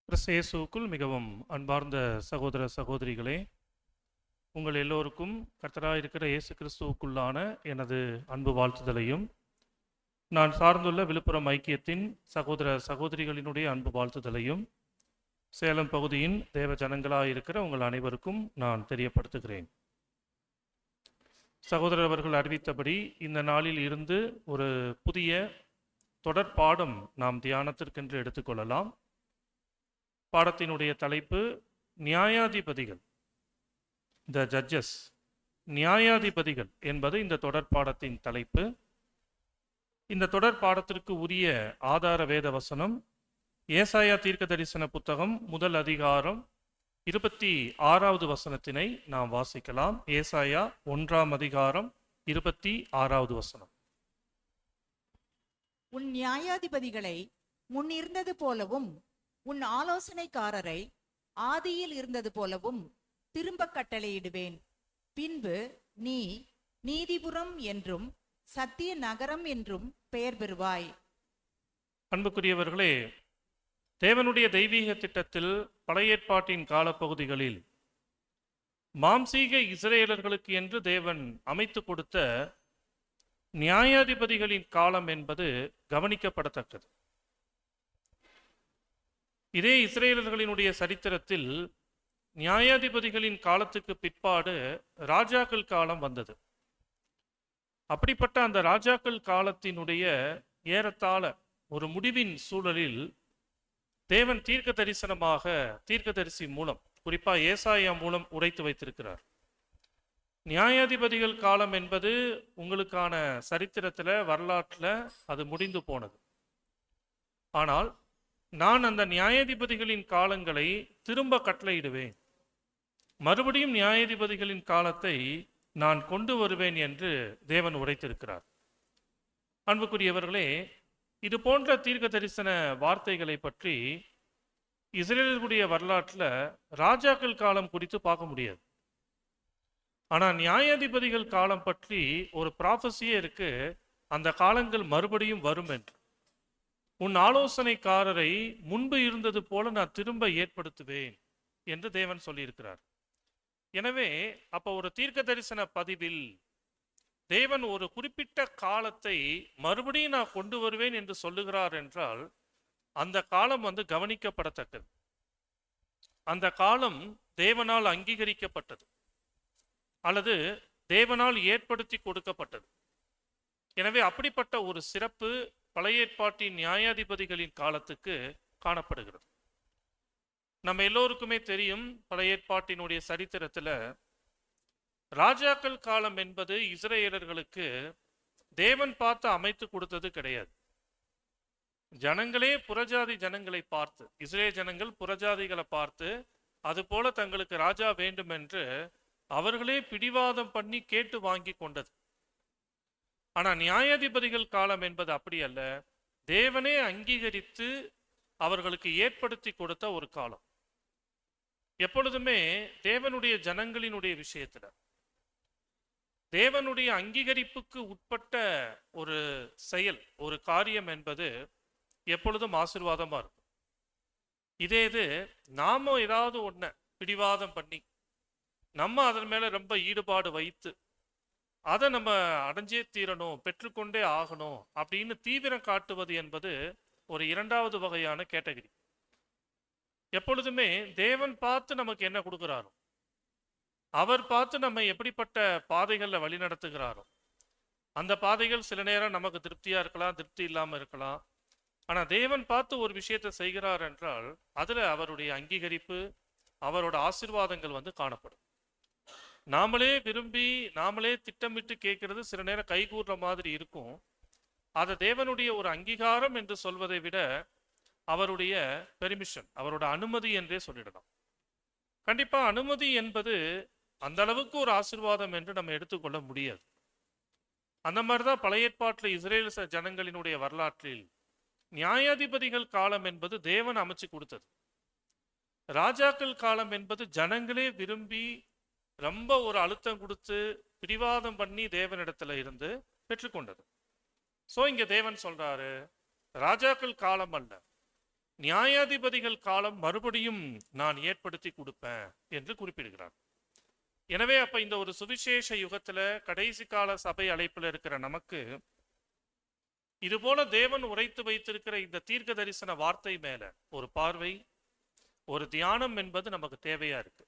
கிறிஸ்து இயேசுவுக்குள் மிகவும் அன்பார்ந்த சகோதர சகோதரிகளே, உங்கள் எல்லோருக்கும் கர்த்தராயிருக்கிற இயேசு கிறிஸ்துவுக்குள்ளான எனது அன்பு வாழ்த்துதலையும், நான் சார்ந்துள்ள விழுப்புரம் ஐக்கியத்தின் சகோதர சகோதரிகளினுடைய அன்பு வாழ்த்துதலையும் சேலம் பகுதியின் தேவ ஜனங்களாயிருக்கிற உங்கள் அனைவருக்கும் நான் தெரியப்படுத்துகிறேன். சகோதரர் அவர்கள் அறிவித்தபடி இந்த நாளில் இருந்து ஒரு புதிய தொடர்பாடம் நாம் தியானத்திற்கென்று எடுத்துக்கொள்ளலாம். பாடத்தினுடைய தலைப்பு நியாயாதிபதிகள், த ஜட்ஜஸ், நியாயாதிபதிகள் என்பது இந்த தொடர் பாடத்தின் தலைப்பு. இந்த தொடர் பாடத்திற்கு உரிய ஆதார வேத வசனம் ஏசாயா தீர்க்க தரிசன புத்தகம் முதல் அதிகாரம் 26வது வசனத்தினை நாம் வாசிக்கலாம். ஏசாயா 1ஆம் அதிகாரம் 26வது வசனம். உன் நியாயாதிபதிகளை முன்னிருந்தது போலவும் உன் ஆலோசனைக்காரரை ஆதியில் இருந்தது போலவும் திரும்ப கட்டளையிடுவேன். பின்பு நீ நீதிபுரம் என்றும் சத்திய நகரம் என்றும் பெயர் பெறுவாய். அன்புக்குரியவர்களே, தேவனுடைய தெய்வீக திட்டத்தில் பழைய ஏற்பாட்டின் காலப்பகுதிகளில் மாம்சீக இஸ்ரேலர்களுக்கு என்று தேவன் அமைத்து கொடுத்த நியாயாதிபதிகளின் காலம் என்பது கவனிக்கப்படத்தக்கது. இதே இஸ்ரேலர்களினுடைய சரித்திரத்தில் நியாயாதிபதிகளின் காலத்துக்கு பிற்பாடு ராஜாக்கள் காலம் வந்தது. அப்படிப்பட்ட அந்த ராஜாக்கள் காலத்தினுடைய ஏறத்தாழ ஒரு முடிவின் சூழலில் தேவன் தீர்க்கதரிசி மூலம், குறிப்பா ஏசாயா மூலம் உரைத்து வைத்திருக்கிறார். நியாயாதிபதிகள் காலம் என்பது உங்களுக்கான சரித்திரத்துல, வரலாற்றுல அது முடிந்து போனது. ஆனால் நான் அந்த நியாயாதிபதிகளின் காலங்களை திரும்ப கட்டளையிடுவேன், மறுபடியும் நியாயாதிபதிகளின் காலத்தை நான் கொண்டு வருவேன் என்று தேவன் உரைத்திருக்கிறார். அன்புக்குரியவர்களே, இது போன்ற தீர்க்க தரிசன வார்த்தைகளை பற்றி இஸ்ரேலுடைய வரலாற்றில் ராஜாக்கள் காலம் குறித்து பார்க்க முடியாது. ஆனால் நியாயாதிபதிகள் காலம் பற்றி ஒரு ப்ராஃபஸியே இருக்கு, அந்த காலங்கள் மறுபடியும் வரும் என்று. உன் ஆலோசனைக்காரரை முன்பு இருந்தது போல நான் திரும்ப ஏற்படுத்துவேன் என்று தேவன் சொல்லியிருக்கிறார். எனவே அப்ப ஒரு தீர்க்க தரிசன பதிவில் தேவன் ஒரு குறிப்பிட்ட காலத்தை மறுபடியும் நான் கொண்டு வருவேன் என்று சொல்லுகிறார் என்றால் அந்த காலம் கவனிக்கப்படத்தக்கது. அந்த காலம் தேவனால் அங்கீகரிக்கப்பட்டது அல்லது தேவனால் ஏற்படுத்தி கொடுக்கப்பட்டது. எனவே அப்படிப்பட்ட ஒரு சிறப்பு பழைய ஏற்பாட்டின் நியாயாதிபதிகளின் காலத்துக்கு காணப்படுகிறது. நம்ம எல்லோருக்குமே தெரியும், பழைய ஏற்பாட்டினுடைய சரித்திரத்துல ராஜாக்கள் காலம் என்பது இஸ்ரேலர்களுக்கு தேவன் பார்த்து அமைத்து கொடுத்தது கிடையாது. ஜனங்களே புறஜாதி ஜனங்களை பார்த்து, இஸ்ரேல் ஜனங்கள் புறஜாதிகளை பார்த்து அது போல தங்களுக்கு ராஜா வேண்டும் என்று அவர்களே பிடிவாதம் பண்ணி கேட்டு வாங்கி கொண்டது. ஆனா நியாயாதிபதிகள் காலம் என்பது அப்படி அல்ல, தேவனே அங்கீகரித்து அவர்களுக்கு ஏற்படுத்தி கொடுத்த ஒரு காலம். எப்பொழுதுமே தேவனுடைய ஜனங்களினுடைய விஷயத்துல தேவனுடைய அங்கீகரிப்புக்கு உட்பட்ட ஒரு செயல், ஒரு காரியம் என்பது எப்பொழுதும் ஆசீர்வாதமா இருக்கும். இது நாம ஏதாவது ஒன்ன பிடிவாதம் பண்ணி நம்ம அதன் மேல ரொம்ப ஈடுபாடு வைத்து அதை நம்ம அடைஞ்சே தீரணும், பெற்றுக்கொண்டே ஆகணும் அப்படின்னு தீவிரம் காட்டுவது என்பது ஒரு இரண்டாவது வகையான கேட்டகரி. எப்பொழுதுமே தேவன் பார்த்து நமக்கு என்ன கொடுக்கிறாரோ, அவர் பார்த்து நம்ம எப்படிப்பட்ட பாதைகளில் வழி நடத்துகிறாரோ, அந்த பாதைகள் சில நேரம் நமக்கு திருப்தியா இருக்கலாம், திருப்தி இல்லாம இருக்கலாம். ஆனா தேவன் பார்த்து ஒரு விஷயத்தை செய்கிறார் என்றால் அதுல அவருடைய அங்கீகரிப்பு, அவரோட ஆசீர்வாதங்கள் காணப்படும். நாமளே விரும்பி நாமளே திட்டமிட்டு கேட்கறது சில நேரம் கைகூடுற மாதிரி இருக்கும். அதை தேவனுடைய ஒரு அங்கீகாரம் என்று சொல்வதை விட அவருடைய பெர்மிஷன், அவரோட அனுமதி என்றே சொல்லிடலாம். கண்டிப்பா அனுமதி என்பது அந்த அளவுக்கு ஒரு ஆசீர்வாதம் என்று நம்ம எடுத்துக்கொள்ள முடியாது. அந்த மாதிரிதான் பழைய ஏற்பாட்டில் இஸ்ரேல் ஜனங்களினுடைய வரலாற்றில் நியாயாதிபதிகள் காலம் என்பது தேவன் அமைச்சு கொடுத்தது. ராஜாக்கள் காலம் என்பது ஜனங்களே விரும்பி ரொம்ப ஒரு அழுத்தம் கொடுத்து பிடிவாதம் பண்ணி தேவனிடத்துல இருந்து பெற்றுக்கொண்டது. சோ இங்க தேவன் சொல்றாரு, ராஜாக்கள் காலம் அல்ல, நியாயாதிபதிகள் காலம் மறுபடியும் நான் ஏற்படுத்தி கொடுப்பேன் என்று குறிப்பிடுகிறார். எனவே அப்ப இந்த ஒரு சுவிசேஷ யுகத்துல கடைசி கால சபை அழைப்புல இருக்கிற நமக்கு இதுபோல தேவன் உரைத்து வைத்திருக்கிற இந்த தீர்க்க தரிசன வார்த்தை மேல ஒரு பார்வை, ஒரு தியானம் என்பது நமக்கு தேவையா இருக்கு.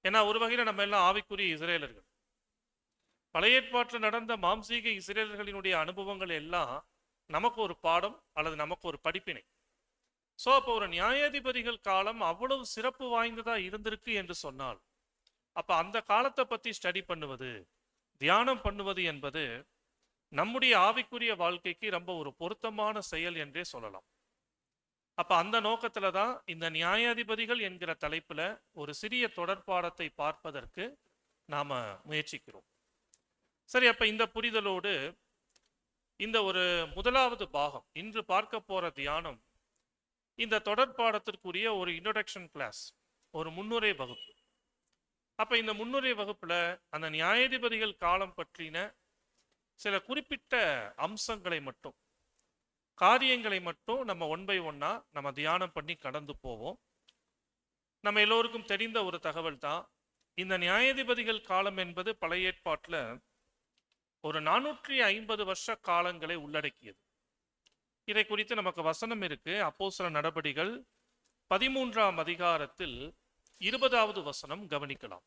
ஏன்னா ஒரு வகையில நம்ம எல்லாம் ஆவிக்குரிய இஸ்ரேலர்கள். பழைய ஏற்பாட்டில் நடந்த மாம்சீக இஸ்ரேலர்களினுடைய அனுபவங்கள் எல்லாம் நமக்கு ஒரு பாடம் அல்லது நமக்கு ஒரு படிப்பினை. ஸோ அப்போ ஒரு நியாயாதிபதிகள் காலம் அவ்வளவு சிறப்பு வாய்ந்ததா இருந்திருக்கு என்று சொன்னால், அப்ப அந்த காலத்தை பத்தி ஸ்டடி பண்ணுவது, தியானம் பண்ணுவது என்பது நம்முடைய ஆவிக்குரிய வாழ்க்கைக்கு ரொம்ப ஒரு பொருத்தமான செயல் என்றே சொல்லலாம். அப்ப அந்த நோக்கத்துல தான் இந்த நியாயாதிபதிகள் என்கிற தலைப்புல ஒரு சிறிய தொடர்பாடத்தை பார்ப்பதற்கு நாம முயற்சிக்கிறோம். சரி, அப்ப இந்த புரிதலோடு இந்த ஒரு முதலாவது பாகம், இன்று பார்க்க போற தியானம், இந்த தொடர்பாடத்திற்குரிய ஒரு இன்ட்ரோடக்ஷன் கிளாஸ், ஒரு முன்னுரை வகுப்பு. அப்ப இந்த முன்னுரை வகுப்புல அந்த நியாயாதிபதிகள் காலம் பற்றின சில குறிப்பிட்ட அம்சங்களை மட்டும், காரியங்களை மட்டும் நம்ம ஒன் பை ஒன்னா நம்ம தியானம் பண்ணி கடந்து போவோம். நம்ம எல்லோருக்கும் தெரிந்த ஒரு தகவல் தான், இந்த நியாயாதிபதிகள் காலம் என்பது பழைய ஏற்பாட்டில் ஒரு 450 வருஷ காலங்களை உள்ளடக்கியது. இதை குறித்து நமக்கு வசனம் இருக்கு. அப்போஸ்தலர் நடபடிகள் 13ஆம் அதிகாரத்தில் 20வது வசனம் கவனிக்கலாம்.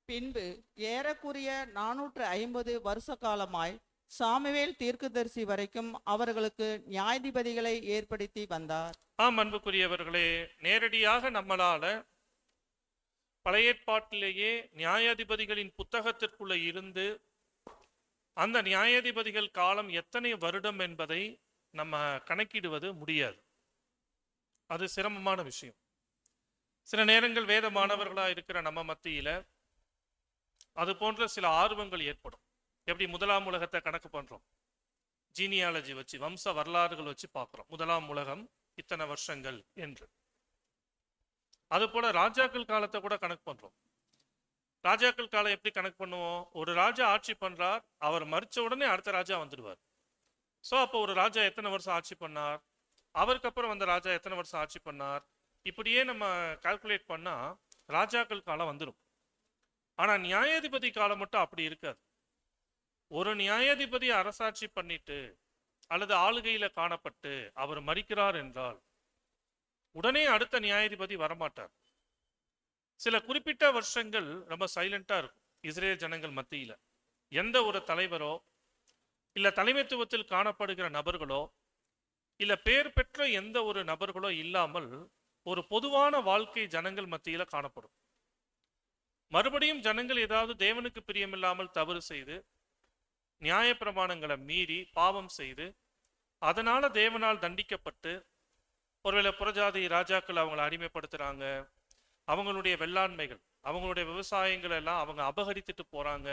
பின்பு ஏறக்குறைய 450 வருஷ காலமாய் சாமுவேல் தீர்க்கதரிசி வரைக்கும் அவர்களுக்கு நியாயாதிபதிகளை ஏற்படுத்தி வந்தார். ஆம், அன்புக்குரியவர்களே, நேரடியாக நம்மளால பழைய ஏற்பாட்டிலேயே நியாயாதிபதிகளின் புத்தகத்திற்குள்ள இருந்து அந்த நியாயாதிபதிகள் காலம் எத்தனை வருடம் என்பதை நம்ம கணக்கிடுவது முடியாது. அது சிரமமான விஷயம். சில நேரங்கள் வேத மாணவர்களாக இருக்கிற நம்ம மத்தியில அது போன்ற சில ஆர்வங்கள் ஏற்படும். எப்படி முதலாம் உலகத்தை கணக்கு பண்றோம், ஜீனியாலஜி வச்சு, வம்ச வரலாறுகள் வச்சு பார்க்கிறோம், முதலாம் உலகம் இத்தனை வருஷங்கள் என்று. அது போல ராஜாக்கள் காலத்தை கூட கணக்கு பண்றோம். ராஜாக்கள் காலம் எப்படி கணக்கு பண்ணுவோம்? ஒரு ராஜா ஆட்சி பண்றார், அவர் மறிச்ச உடனே அடுத்த ராஜா வந்துடுவார். ஸோ அப்போ ஒரு ராஜா எத்தனை வருஷம் ஆட்சி பண்ணார், அவருக்கு அப்புறம் வந்த ராஜா எத்தனை வருஷம் ஆட்சி பண்ணார், இப்படியே நம்ம கால்குலேட் பண்ணா ராஜாக்கள் காலம் வந்துடும். ஆனா நியாயாதிபதி காலம் மட்டும் அப்படி இருக்காது. ஒரு நியாயாதிபதி அரசாட்சி பண்ணிட்டு அல்லது ஆளுகையில காணப்பட்டு அவர் மறிக்கிறார் என்றால் உடனே அடுத்த நியாயாதிபதி வரமாட்டார். சில குறிப்பிட்ட வருஷங்கள் ரொம்ப சைலண்டா இருக்கும் இஸ்ரேல் ஜனங்கள் மத்தியில. எந்த ஒரு தலைவரோ இல்ல தலைமைத்துவத்தில் காணப்படுகிற நபர்களோ இல்ல பேர் பெற்ற எந்த ஒரு நபர்களோ இல்லாமல் ஒரு பொதுவான வாழ்க்கை ஜனங்கள் மத்தியில காணப்படும். மறுபடியும் ஜனங்கள் ஏதாவது தேவனுக்கு பிரியமில்லாமல் தவறு செய்து நியாயப்பிரமாணங்களை மீறி பாவம் செய்து அதனால தேவனால் தண்டிக்கப்பட்டு, ஒருவேளை புறஜாதி ராஜாக்கள் அவங்களை அடிமைப்படுத்துறாங்க, அவங்களுடைய வெள்ளாண்மைகள், அவங்களுடைய விவசாயங்கள் எல்லாம் அவங்க அபகரித்துட்டு போறாங்க,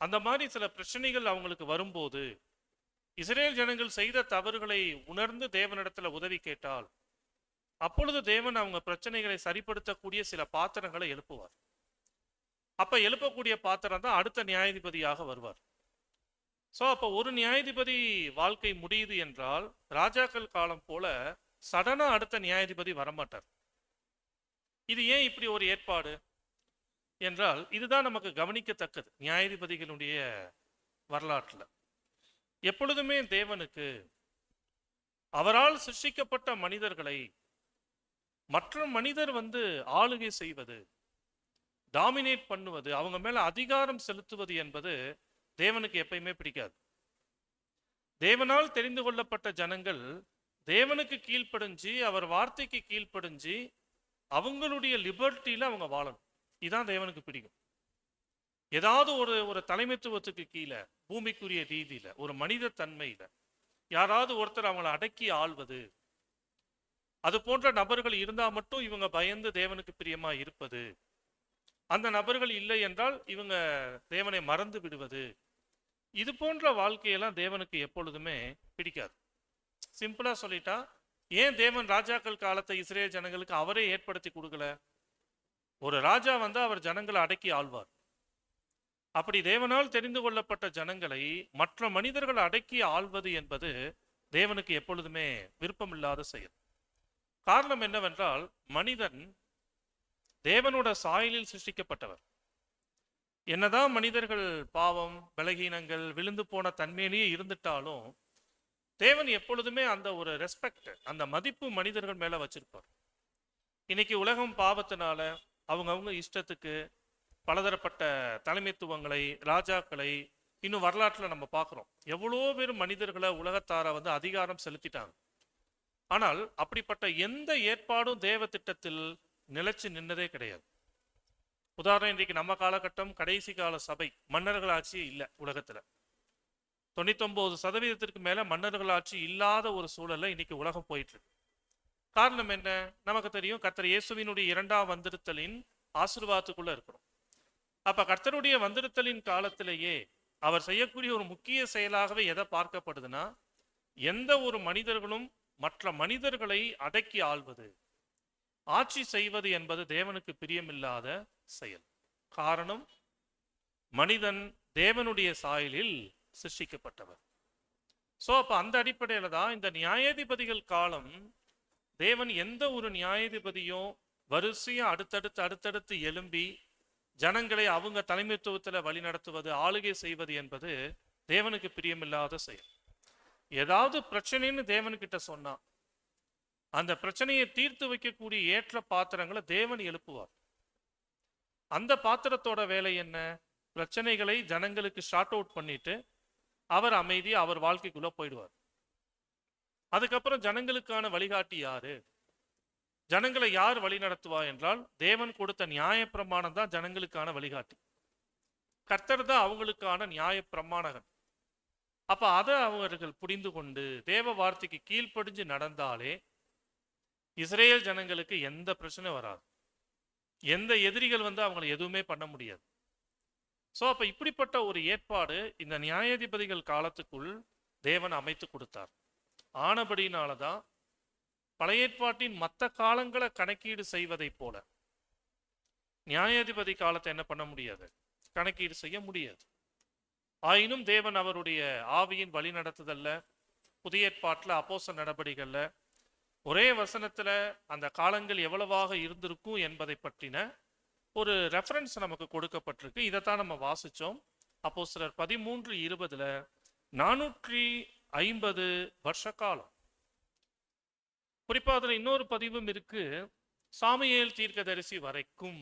அந்த மாதிரி சில பிரச்சனைகள் அவங்களுக்கு வரும்போது இஸ்ரேல் ஜனங்கள் செய்த தவறுகளை உணர்ந்து தேவனிடத்துல உதவி கேட்டால் அப்பொழுது தேவன் அவங்க பிரச்சனைகளை சரிப்படுத்தக்கூடிய சில பாத்திரங்களை எழுப்புவார். அப்ப எழுப்பக்கூடிய பாத்திரம் தான் அடுத்த நியாயாதிபதியாக வருவார். ஸோ அப்போ ஒரு நியாயாதிபதி வாழ்க்கை முடியுது என்றால் ராஜாக்கள் காலம் போல சடனா அடுத்த நியாயாதிபதி வரமாட்டார். இது ஏன் இப்படி ஒரு ஏற்பாடு என்றால் இதுதான் நமக்கு கவனிக்கத்தக்கது. நியாயாதிபதிகளுடைய வரலாற்றில் எப்பொழுதுமே தேவனுக்கு அவரால் சிருஷ்டிக்கப்பட்ட மனிதர்களை மற்ற மனிதர் ஆளுகை செய்வது, டாமினேட் பண்ணுவது, அவங்க மேல அதிகாரம் செலுத்துவது என்பது தேவனுக்கு எப்பயுமே பிடிக்காது. தேவனால் தெரிந்து கொள்ளப்பட்ட ஜனங்கள் தேவனுக்கு கீழ்ப்படிஞ்சு அவர் வார்த்தைக்கு கீழ்ப்படிஞ்சு அவங்களுடைய லிபர்ட்டியில அவங்க வாழணும். இதுதான் தேவனுக்கு பிடிக்கும். ஏதாவது ஒரு தலைமைத்துவத்துக்கு கீழே பூமிக்குரிய ரீதியில ஒரு மனித தன்மையில யாராவது ஒருத்தர் அவங்களை அடக்கி ஆள்வது, அது போன்ற நபர்கள் இருந்தா மட்டும் இவங்க பயந்து தேவனுக்கு பிரியமா இருப்பது, அந்த நபர்கள் இல்லை என்றால் இவங்க தேவனை மறந்து விடுவது, இது போன்ற வாழ்க்கையெல்லாம் தேவனுக்கு எப்பொழுதுமே பிடிக்காது. சிம்பிளா சொல்லிட்டா, ஏன் தேவன் ராஜாக்கள் காலத்தை இஸ்ரேல் ஜனங்களுக்கு அவரே ஏற்படுத்தி கொடுக்கல? ஒரு ராஜா அவர் ஜனங்களை அடக்கி ஆள்வார். அப்படி தேவனால் தெரிந்து கொள்ளப்பட்ட ஜனங்களை மற்ற மனிதர்கள் அடக்கி ஆள்வது என்பது தேவனுக்கு எப்பொழுதுமே விருப்பமில்லாத செயல். காரணம் என்னவென்றால், மனிதன் தேவனோட சாயலில் சிருஷ்டிக்கப்பட்டவர். என்னதான் மனிதர்கள் பாவம், பலகீனங்கள், விழுந்து போன தன்மையிலேயே இருந்துட்டாலும் தேவன் எப்பொழுதுமே அந்த ஒரு ரெஸ்பெக்ட், அந்த மதிப்பு மனிதர்கள் மேல வச்சிருப்பார். இன்னைக்கு உலகம் பாவத்தினால அவங்க இஷ்டத்துக்கு பலதரப்பட்ட தலைமைத்துவங்களை, ராஜாக்களை, இன்னும் வரலாற்றில் நம்ம பார்க்குறோம். எவ்வளோ பேர் மனிதர்களை, உலகத்தார அதிகாரம் செலுத்திட்டாங்க. ஆனால் அப்படிப்பட்ட எந்த ஏற்பாடும் தேவ திட்டத்தில் நிலைச்சு நின்னதே கிடையாது. உதாரணம், இன்றைக்கு நம்ம காலகட்டம் கடைசி கால சபை, மன்னர்கள் ஆட்சி இல்லை உலகத்துல. 99% மேல மன்னர்கள் ஆட்சி இல்லாத ஒரு சூழல்ல இன்னைக்கு உலகம் போயிட்டு இருக்கு. காரணம் என்ன? நமக்கு தெரியும், கர்த்தர் இயேசுவினுடைய 2ஆம் வந்திருத்தலின் ஆசீர்வாதத்துக்குள்ள இருக்கிறோம். அப்ப கர்த்தருடைய வந்திருத்தலின் காலத்திலேயே அவர் செய்யக்கூடிய ஒரு முக்கிய செயலாகவே எதை பார்க்கப்படுதுன்னா, எந்த ஒரு மனிதர்களும் மற்ற மனிதர்களை அடக்கி ஆள்வது, ஆட்சி செய்வது என்பது தேவனுக்கு பிரியமில்லாத செயல். காரணம், மனிதன் தேவனுடைய சாயலில் சிருஷ்டிக்கப்பட்டவர். சோ அப்ப அந்த அடிப்படையில தான் இந்த நியாயாதிபதிகள் காலம், தேவன் எந்த ஒரு நியாயாதிபதியும் வரிசையா அடுத்தடுத்து எழும்பி ஜனங்களை அவங்க தலைமைத்துவத்துல வழி நடத்துவது, ஆளுகை செய்வது என்பது தேவனுக்கு பிரியமில்லாத செயல். ஏதாவது பிரச்சனைன்னு தேவன்கிட்ட சொன்னா அந்த பிரச்சனையை தீர்த்து வைக்கக்கூடிய ஏற்ற பாத்திரங்களை தேவன் எழுப்புவார். அந்த பாத்திரத்தோட வேலை என்ன? பிரச்சனைகளை ஜனங்களுக்கு ஷார்ட் அவுட் பண்ணிட்டு அவர் அமைதி, அவர் வாழ்க்கைக்குள்ள போயிடுவார். அதுக்கப்புறம் ஜனங்களுக்கான வழிகாட்டி யாரு? ஜனங்களை யார் வழி நடத்துவா என்றால், தேவன் கொடுத்த நியாய பிரமாணம் தான் ஜனங்களுக்கான வழிகாட்டி. கர்த்தர் தான் அவங்களுக்கான நியாய பிரமாணகன். அப்ப அதை அவர்கள் புரிந்து கொண்டு தேவ வார்த்தைக்கு கீழ்ப்படிஞ்சு நடந்தாலே இஸ்ரேல் ஜனங்களுக்கு எந்த பிரச்சனை வராது. எந்த எதிரிகள் அவங்களை எதுவுமே பண்ண முடியாது. சோ அப்ப இப்படிப்பட்ட ஒரு ஏற்பாடு இந்த நியாயாதிபதிகள் காலத்துக்குள் தேவன் அமைத்து கொடுத்தார். ஆனபடினாலதான் பழைய ஏற்பாட்டின் மற்ற காலங்களை கணக்கீடு செய்வதை போல நியாயாதிபதி காலத்தை என்ன பண்ண முடியாது, கணக்கீடு செய்ய முடியாது. ஆயினும் தேவன் அவருடைய ஆவியின் வழி நடத்துதல்ல, புதிய ஏற்பாட்டில் அப்போஸ்தலர் நடபடிகள்ல ஒரே வசனத்துல அந்த காலங்கள் எவ்வளவாக இருந்திருக்கும் என்பதை பற்றின ஒரு ரெஃபரன்ஸ் நமக்கு கொடுக்கப்பட்டிருக்கு. இதைத்தான் நம்ம வாசிச்சோம். அப்போஸ்தலர் 13:20 450 வருஷ காலம். குறிப்பா அதுல இன்னொரு பதிவும் இருக்கு, சாமுவேல் தீர்க்கதரிசி வரைக்கும்.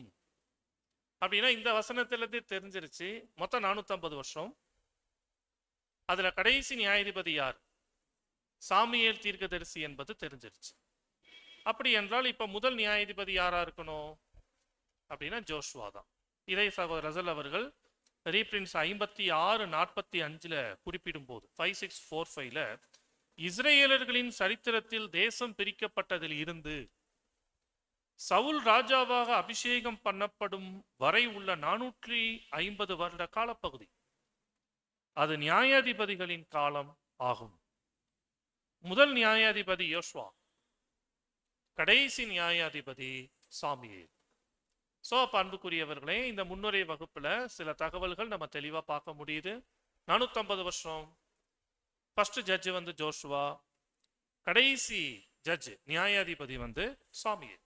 அப்படின்னா இந்த வசனத்துல தெரிஞ்சிருச்சு மொத்தம் 450 வருஷம். அதுல கடைசி நியாயாதிபதி யார்? சாமுவேல் தீர்க்கதரிசி என்பது தெரிஞ்சிருச்சு. அப்படி என்றால் இப்ப முதல் நியாயாதிபதி யாரா இருக்கணும் அப்படின்னா ஜோஷுவா தான். இதை சகோதரர் ரசல் அவர்கள் ரீப்ரின்ஸ் 56:45 குறிப்பிடும் போது 56:45 இஸ்ரேலர்களின் சரித்திரத்தில் தேசம் பிரிக்கப்பட்டதில் இருந்து சவுல் ராஜாவாக அபிஷேகம் பண்ணப்படும் வரை உள்ள 450 வருட காலப்பகுதி, அது நியாயாதிபதிகளின் காலம் ஆகும். முதல் நியாயாதிபதி யோசுவா, கடைசி நியாயாதிபதி சாமுவேல். சோ அப்ப அன்புக்குரியவர்களே, இந்த முன்னுரை வகுப்புல சில தகவல்கள் நம்ம தெளிவா பார்க்க முடியுது. 450 வருஷம் ஃபர்ஸ்ட் ஜட்ஜ் ஜோஷுவா, கடைசி ஜட்ஜ் நியாயாதிபதி சாமுவேல்.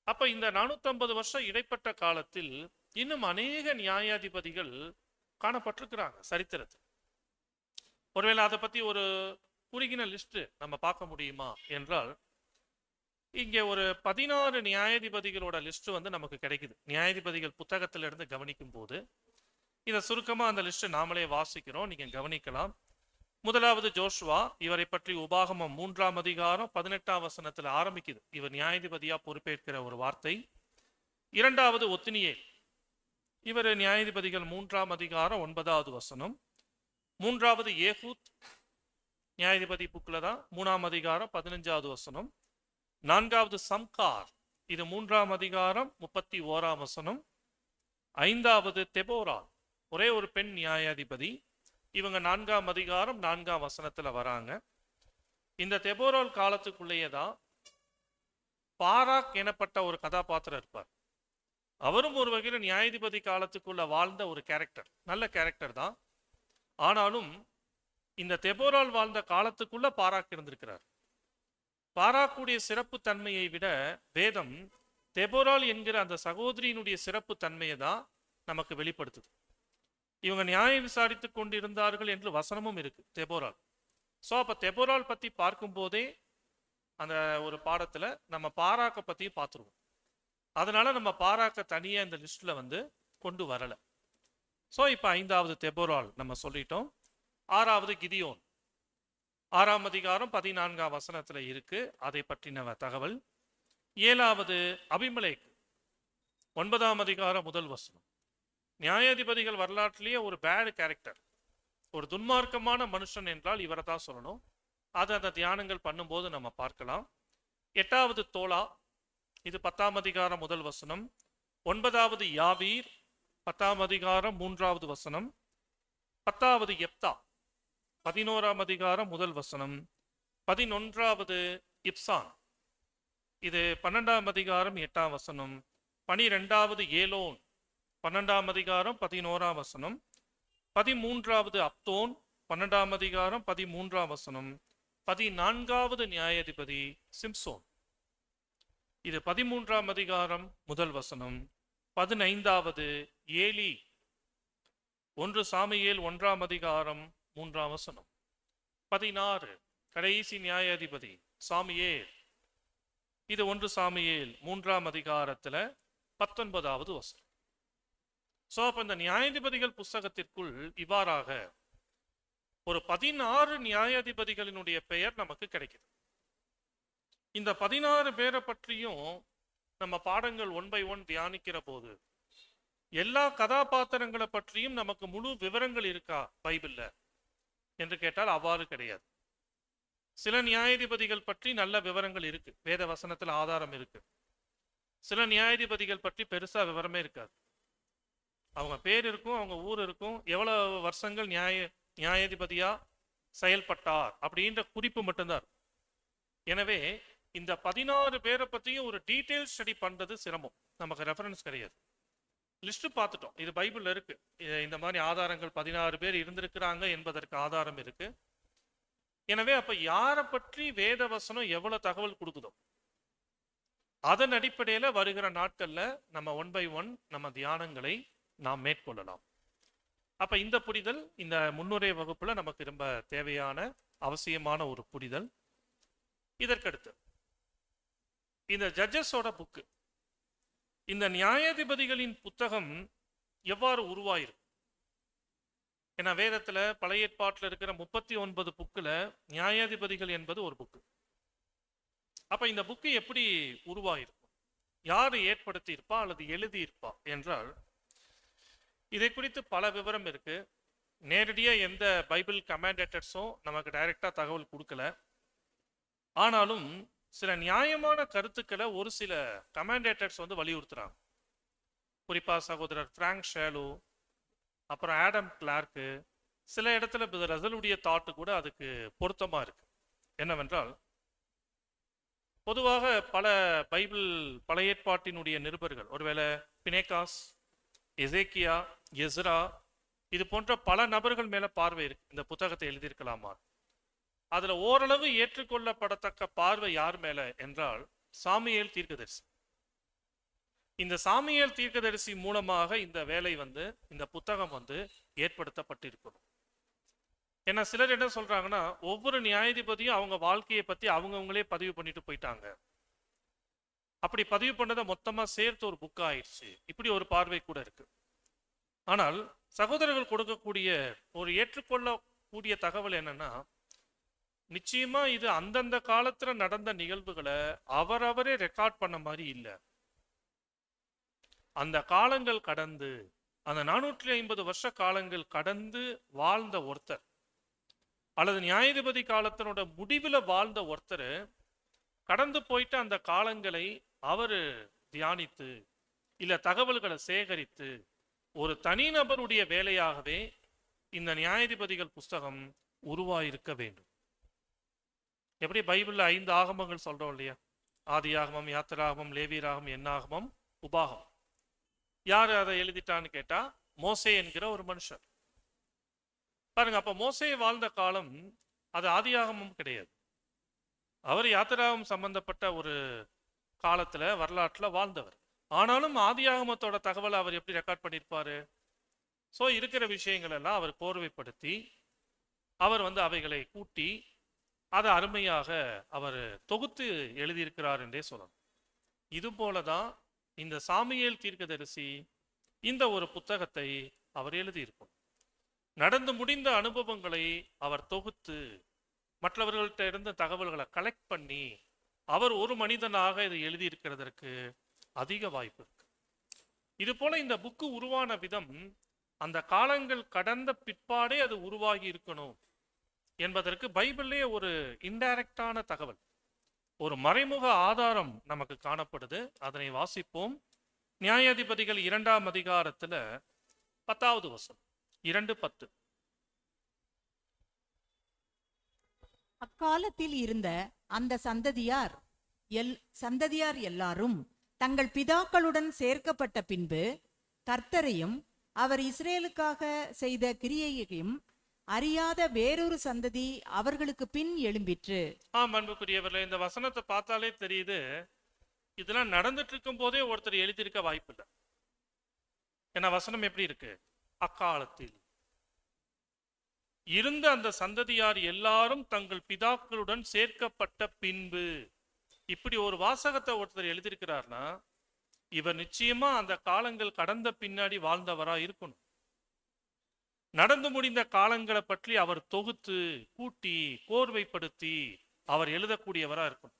அப்ப இந்த 450 வருஷம் இடைப்பட்ட காலத்தில் இன்னும் அநேக நியாயாதிபதிகள் காணப்பட்டிருக்கிறாங்க சரித்திரத்தில். ஒருவேளை அதை பத்தி ஒரு குறுகின லிஸ்ட் நம்ம பார்க்க முடியுமா என்றால், இங்கே ஒரு 16 நியாயாதிபதிகளோட லிஸ்ட் நமக்கு கிடைக்குது. நியாயாதிபதிகள் புத்தகத்திலிருந்து கவனிக்கும் போது இதை சுருக்கமா அந்த லிஸ்ட் நாமளே வாசிக்கிறோம், நீங்க கவனிக்கலாம். முதலாவது ஜோஷுவா, இவரை பற்றி உபாகமம் 3ஆம் அதிகாரம் 18ஆம் வசனத்துல ஆரம்பிக்குது. இவர் நியாயாதிபதியா பொறுப்பேற்கிற ஒரு வார்த்தை. இரண்டாவது ஒத்னியேல், இவர் நியாயாதிபதிகள் 3ஆம் அதிகாரம் 9வது வசனம். மூன்றாவது ஏகூத், நியாயாதிபதி புக்ல தான் 3ஆம் அதிகாரம் 15வது வசனம். நான்காவது சம்கார், இது 3ஆம் அதிகாரம் 31ஆம் வசனம். ஐந்தாவது தெபோரா, ஒரே ஒரு பெண் நியாயாதிபதி, இவங்க 4ஆம் அதிகாரம் 4ஆம் வசனத்துல வராங்க. இந்த தெபோரால் காலத்துக்குள்ளேயே தான் பாராக் எனப்பட்ட ஒரு கதாபாத்திரம் இருப்பார். அவரும் ஒரு வகையில் நியாயாதிபதி காலத்துக்குள்ள வாழ்ந்த ஒரு கேரக்டர், நல்ல கேரக்டர் தான். ஆனாலும் இந்த தெபோரால் வாழ்ந்த காலத்துக்குள்ள பாராக் இருந்திருக்கிறார். பாராக்குடைய சிறப்பு தன்மையை விட வேதம் தெபோரால் என்கிற அந்த சகோதரியினுடைய சிறப்பு தன்மையை தான் நமக்கு வெளிப்படுத்துது. இவங்க நியாயம் விசாரித்து கொண்டிருந்தார்கள் என்று வசனமும் இருக்கு தெபோரால். ஸோ அப்போ தெபோரால் பற்றி பார்க்கும்போதே அந்த ஒரு பாடத்தில் நம்ம பாராக்கை பற்றியும் பார்த்துருவோம். அதனால நம்ம பாராக்க தனியாக இந்த லிஸ்ட்டில் வந்து கொண்டு வரலை. ஸோ இப்போ 5வது தெபோரால் நம்ம சொல்லிட்டோம். 6வது கிதியோன், 6ஆம் அதிகாரம் 14ஆம் வசனத்தில் இருக்கு, அதை பற்றின தகவல். 7வது அபிமெலேக், 9ஆம் அதிகாரம் 1 வசனம். நியாயாதிபதிகள் வரலாற்றிலேயே ஒரு பேட் கேரக்டர், ஒரு துன்மார்க்கமான மனுஷன் என்றால் இவரை தான் சொல்லணும். அது அந்த தியானங்கள் பண்ணும்போது நம்ம பார்க்கலாம். 8வது தோலா, இது 10ஆம் அதிகாரம் 1 வசனம். 9வது யாவீர், 10ஆம் அதிகாரம் 3வது வசனம். 10வது எப்தா, 11ஆம் அதிகாரம் 1 வசனம். 11வது இப்சான், இது 12ஆம் அதிகாரம் 8ஆம் வசனம். 12வது ஏலோன், 12ஆம் அதிகாரம் 11ஆம் வசனம். 13வது அப்தோன், 12ஆம் அதிகாரம் 13ஆம் வசனம். 14வது நியாயாதிபதி சிம்சோன், இது 13ஆம் அதிகாரம் 1 வசனம். 15வது ஏலி, 1 சாமுவேல் 1ஆம் அதிகாரம் 3ஆம் வசனம். 16 கடைசி நியாயாதிபதி சாமுவேல், இது 1 சாமுவேல் 3ஆம் அதிகாரத்துல 19வது வசனம். ஸோ அப்போ இந்த நியாயாதிபதிகள் புஸ்தகத்திற்குள் இவ்வாறாக ஒரு 16 நியாயாதிபதிகளினுடைய பெயர் நமக்கு கிடைக்குது. இந்த 16 பேரை பற்றியும் நம்ம பாடங்கள் 1 by 1 தியானிக்கிற போது எல்லா கதாபாத்திரங்களை பற்றியும் நமக்கு முழு விவரங்கள் இருக்கா பைபிள்ல என்று கேட்டால் அவ்வாறு கிடையாது. சில நியாயாதிபதிகள் பற்றி நல்ல விவரங்கள் இருக்கு, வேத வசனத்துல ஆதாரம் இருக்கு. சில நியாயாதிபதிகள் பற்றி பெருசா விவரமே இருக்காது. அவங்க பேர் இருக்கும், அவங்க ஊர் இருக்கும், எவ்வளவு வருஷங்கள் நியாயாதிபதியா செயல்பட்டார் அப்படின்ற குறிப்பு மட்டும்தான் இருக்கும். எனவே இந்த 16 பேரை பற்றியும் ஒரு டீட்டெயில் ஸ்டடி பண்றது சிரமம், நமக்கு ரெஃபரன்ஸ் கிடையாது. லிஸ்ட் பார்த்துட்டோம், இது பைபிள்ல இருக்கு. இந்த மாதிரி ஆதாரங்கள் 16 பேர் இருந்திருக்கிறாங்க என்பதற்கு ஆதாரம் இருக்கு. எனவே அப்ப யாரை பற்றி வேத வசனம் எவ்வளவு தகவல் கொடுக்குதோ அதன் அடிப்படையில வருகிற நாட்கள்ல நம்ம 1 by 1 நம்ம தியானங்களை நாம் மேற்கொள்ளலாம். அப்ப இந்த புரிதல் இந்த முன்னுரை வகுப்புல நமக்கு ரொம்ப தேவையான அவசியமான ஒரு புரிதல். இதற்கடுத்து இந்த ஜட்ஜஸோட புக்கு, இந்த நியாயாதிபதிகளின் புத்தகம் எவ்வாறு உருவாயிருக்கு? ஏன்னா வேதத்துல பழைய ஏற்பாட்டில் இருக்கிற 39 புக்குல நியாயாதிபதிகள் என்பது ஒரு புக்கு. அப்ப இந்த புக்கு எப்படி உருவாயிருக்கும், யாரு ஏற்படுத்தி இருப்பா அல்லது எழுதி இருப்பா என்றால் இதை குறித்து பல விவரம் இருக்கு. நேரடியா எந்த பைபிள் கமெண்டேட்டர்ஸும் நமக்கு டைரக்டா தகவல் கொடுக்கல. ஆனாலும் சில நியாயமான கருத்துக்களை ஒரு சில கமெண்டேட்டர்ஸ் வந்து வலியுறுத்துறாங்க. குறிப்பா சகோதரர் பிராங்க் ஷேலோ, அப்புறம் ஆடம் கிளார்க்கு, சில இடத்துல ரசலுடைய தாட்டு கூட அதுக்கு பொருத்தமா இருக்கு. என்னவென்றால் பொதுவாக பல பைபிள் பழைய ஏற்பாட்டினுடைய நிருபர்கள், ஒருவேளை பினேகாஸ், எசேக்கியா, எஸ்ரா, இது போன்ற பல நபர்கள் மேல பார்வை இருக்கு, இந்த புத்தகத்தை எழுதியிருக்கலாமா. அதுல ஓரளவு ஏற்றுக்கொள்ளப்படத்தக்க பார்வை யார் மேல என்றால் சாமுவேல் தீர்க்கதரிசி. இந்த சாமுவேல் தீர்க்கதரிசி மூலமாக இந்த வேலை வந்து இந்த புத்தகம் வந்து ஏற்படுத்தப்பட்டிருக்கணும். ஏன்னா சிலர் என்ன சொல்றாங்கன்னா, ஒவ்வொரு நியாயாதிபதியும் அவங்க வாழ்க்கையை பத்தி அவங்கவுங்களே பதிவு பண்ணிட்டு போயிட்டாங்க, அப்படி பதிவு பண்ணதை மொத்தமா சேர்த்து ஒரு புக் ஆயிடுச்சு, இப்படி ஒரு பார்வை கூட இருக்கு. ஆனால் சகோதரர்கள் கொடுக்கக்கூடிய ஒரு ஏற்றுக்கொள்ளக்கூடிய தகவல் என்னன்னா, நிச்சயமா இது அந்தந்த காலத்துல நடந்த நிகழ்வுகளை அவரவரே ரெக்கார்ட் பண்ண மாதிரி இல்லை. அந்த காலங்கள் கடந்து, அந்த 450 வருஷ காலங்கள் கடந்து வாழ்ந்த ஒருத்தர் அல்லது நியாயாதிபதி காலத்தினோட முடிவில் வாழ்ந்த ஒருத்தர் கடந்து போயிட்டு அந்த காலங்களை அவரு தியானித்து இல்ல தகவல்களை சேகரித்து ஒரு தனிநபருடைய வேலையாகவே இந்த நியாயாதிபதிகள் புஸ்தகம் உருவாயிருக்க வேண்டும். எப்படி பைபிள்ல 5 ஆகமங்கள் சொல்றோம் இல்லையா, ஆதி ஆகமம், யாத்திராகமம், லேவியராகமம், எண்ணாகமம், உபாகம். யாரு அதை எழுதிட்டான்னு கேட்டா மோசே என்கிற ஒரு மனுஷர். பாருங்க, அப்ப மோசே வாழ்ந்த காலம் அது ஆதியாகமும் கிடையாது. அவர் யாத்திராகம் சம்பந்தப்பட்ட ஒரு காலத்துல வரலாற்றுல வாழ்ந்தவர். ஆனாலும் ஆதியாகமத்தோட தகவலை அவர் எப்படி ரெக்கார்ட் பண்ணியிருப்பாரு? ஸோ இருக்கிற விஷயங்கள் எல்லாம் அவர் கோர்வைப்படுத்தி அவர் அவைகளை கூட்டி அதை அருமையாக அவர் தொகுத்து எழுதியிருக்கிறார் என்றே சொல்லணும். இது போலதான் இந்த சாமுவேல் தீர்க்கதரிசி இந்த ஒரு புத்தகத்தை அவர் எழுதியிருக்கும். நடந்து முடிந்த அனுபவங்களை அவர் தொகுத்து மற்றவர்கள்ட்ட இருந்த தகவல்களை கலெக்ட் பண்ணி அவர் ஒரு மனிதனாக இதை எழுதியிருக்கிறதற்கு அதிக வாய்ப்பு இருக்கு. இது போல இந்த புக்கு உருவான விதம் அந்த காலங்கள் கடந்த பிற்பாடே அது உருவாகி இருக்கணும் என்பதற்கு பைபிளே ஒரு இன்டைரக்டான தகவல், ஒரு மறைமுக ஆதாரம் நமக்கு காணப்படுது. அதனை வாசிப்போம். நியாயாதிபதிகள் 2ஆம் அதிகாரத்துல 10வது வசனம், 2:10. அக்காலத்தில் இருந்த அந்த சந்ததியார் எல்லாரும் தங்கள் பிதாக்களுடன் சேர்க்கப்பட்ட பின்பு கர்த்தரையும் அவர் இஸ்ரேலுக்காக செய்த கிரியையையும் அறியாத வேறொரு சந்ததி அவர்களுக்கு பின் எழும்பிற்று. அன்புக்குரியவர்களே, இந்த வசனத்தை பார்த்தாலே தெரியுது, இதெல்லாம் நடந்துட்டு இருக்கும் போதே ஒருத்தர் எழுதியிருக்க வாய்ப்பு இல்லை. ஏன்னா வசனம் எப்படி இருக்கு? அக்காலத்தில் இருந்த அந்த சந்ததியார் எல்லாரும் தங்கள் பிதாக்களுடன் சேர்க்கப்பட்ட பின்பு. இப்படி ஒரு வாசகத்தை ஒருத்தர் எழுதியிருக்கிறார்னா இவர் நிச்சயமா அந்த காலங்கள் கடந்த பின்னாடி வாழ்ந்தவரா இருக்கணும். நடந்து முடிந்த காலங்களை பற்றி அவர் தொகுத்து கூட்டி கோர்வைப்படுத்தி அவர் எழுதக்கூடியவரா இருக்கணும்.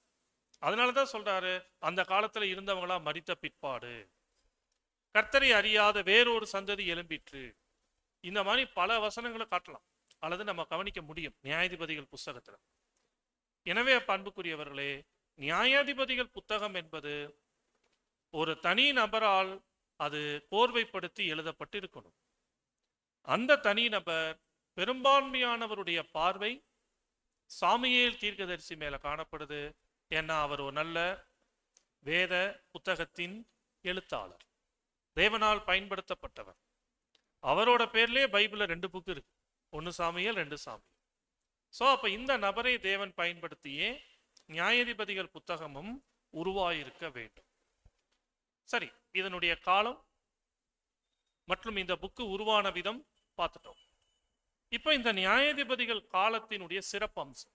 அதனாலதான் சொல்றாரு, அந்த காலத்துல இருந்தவங்களா மரித்த பிற்பாடு கர்த்தரை அறியாத வேறொரு சந்ததி எழும்பிற்று. இந்த மாதிரி பல வசனங்களை காட்டலாம் அல்லது நம்ம கவனிக்க முடியும் நியாயாதிபதிகள் புஸ்தகத்துல. எனவே அன்புக்குரியவர்களே, நியாயாதிபதிகள் புத்தகம் என்பது ஒரு தனி நபரால் அது கோர்வைப்படுத்தி எழுதப்பட்டு இருக்கணும். அந்த தனி நபர் பெரும்பான்மையானவருடைய பார்வை சாமுவேல் தீர்க்கதரிசி மேல காணப்படுது. ஏன்னா அவர் ஒரு நல்ல வேத புத்தகத்தின் எழுத்தாளர், தேவனால் பயன்படுத்தப்பட்டவர். அவரோட பேர்லயே பைபிள்ல 2 புக்கு இருக்கு, 1 சாமுவேல் 2 சாமுவேல். ஸோ அப்ப இந்த நபரை தேவன் பயன்படுத்தியே நியாயாதிபதிகள் புத்தகமும் உருவாயிருக்க வேண்டும். சரி, இதனுடைய காலம் மற்றும் இந்த புக்கு உருவான விதம் பார்த்துட்டோம். இப்ப இந்த நியாயாதிபதிகள் காலத்தினுடைய சிறப்பம்சம்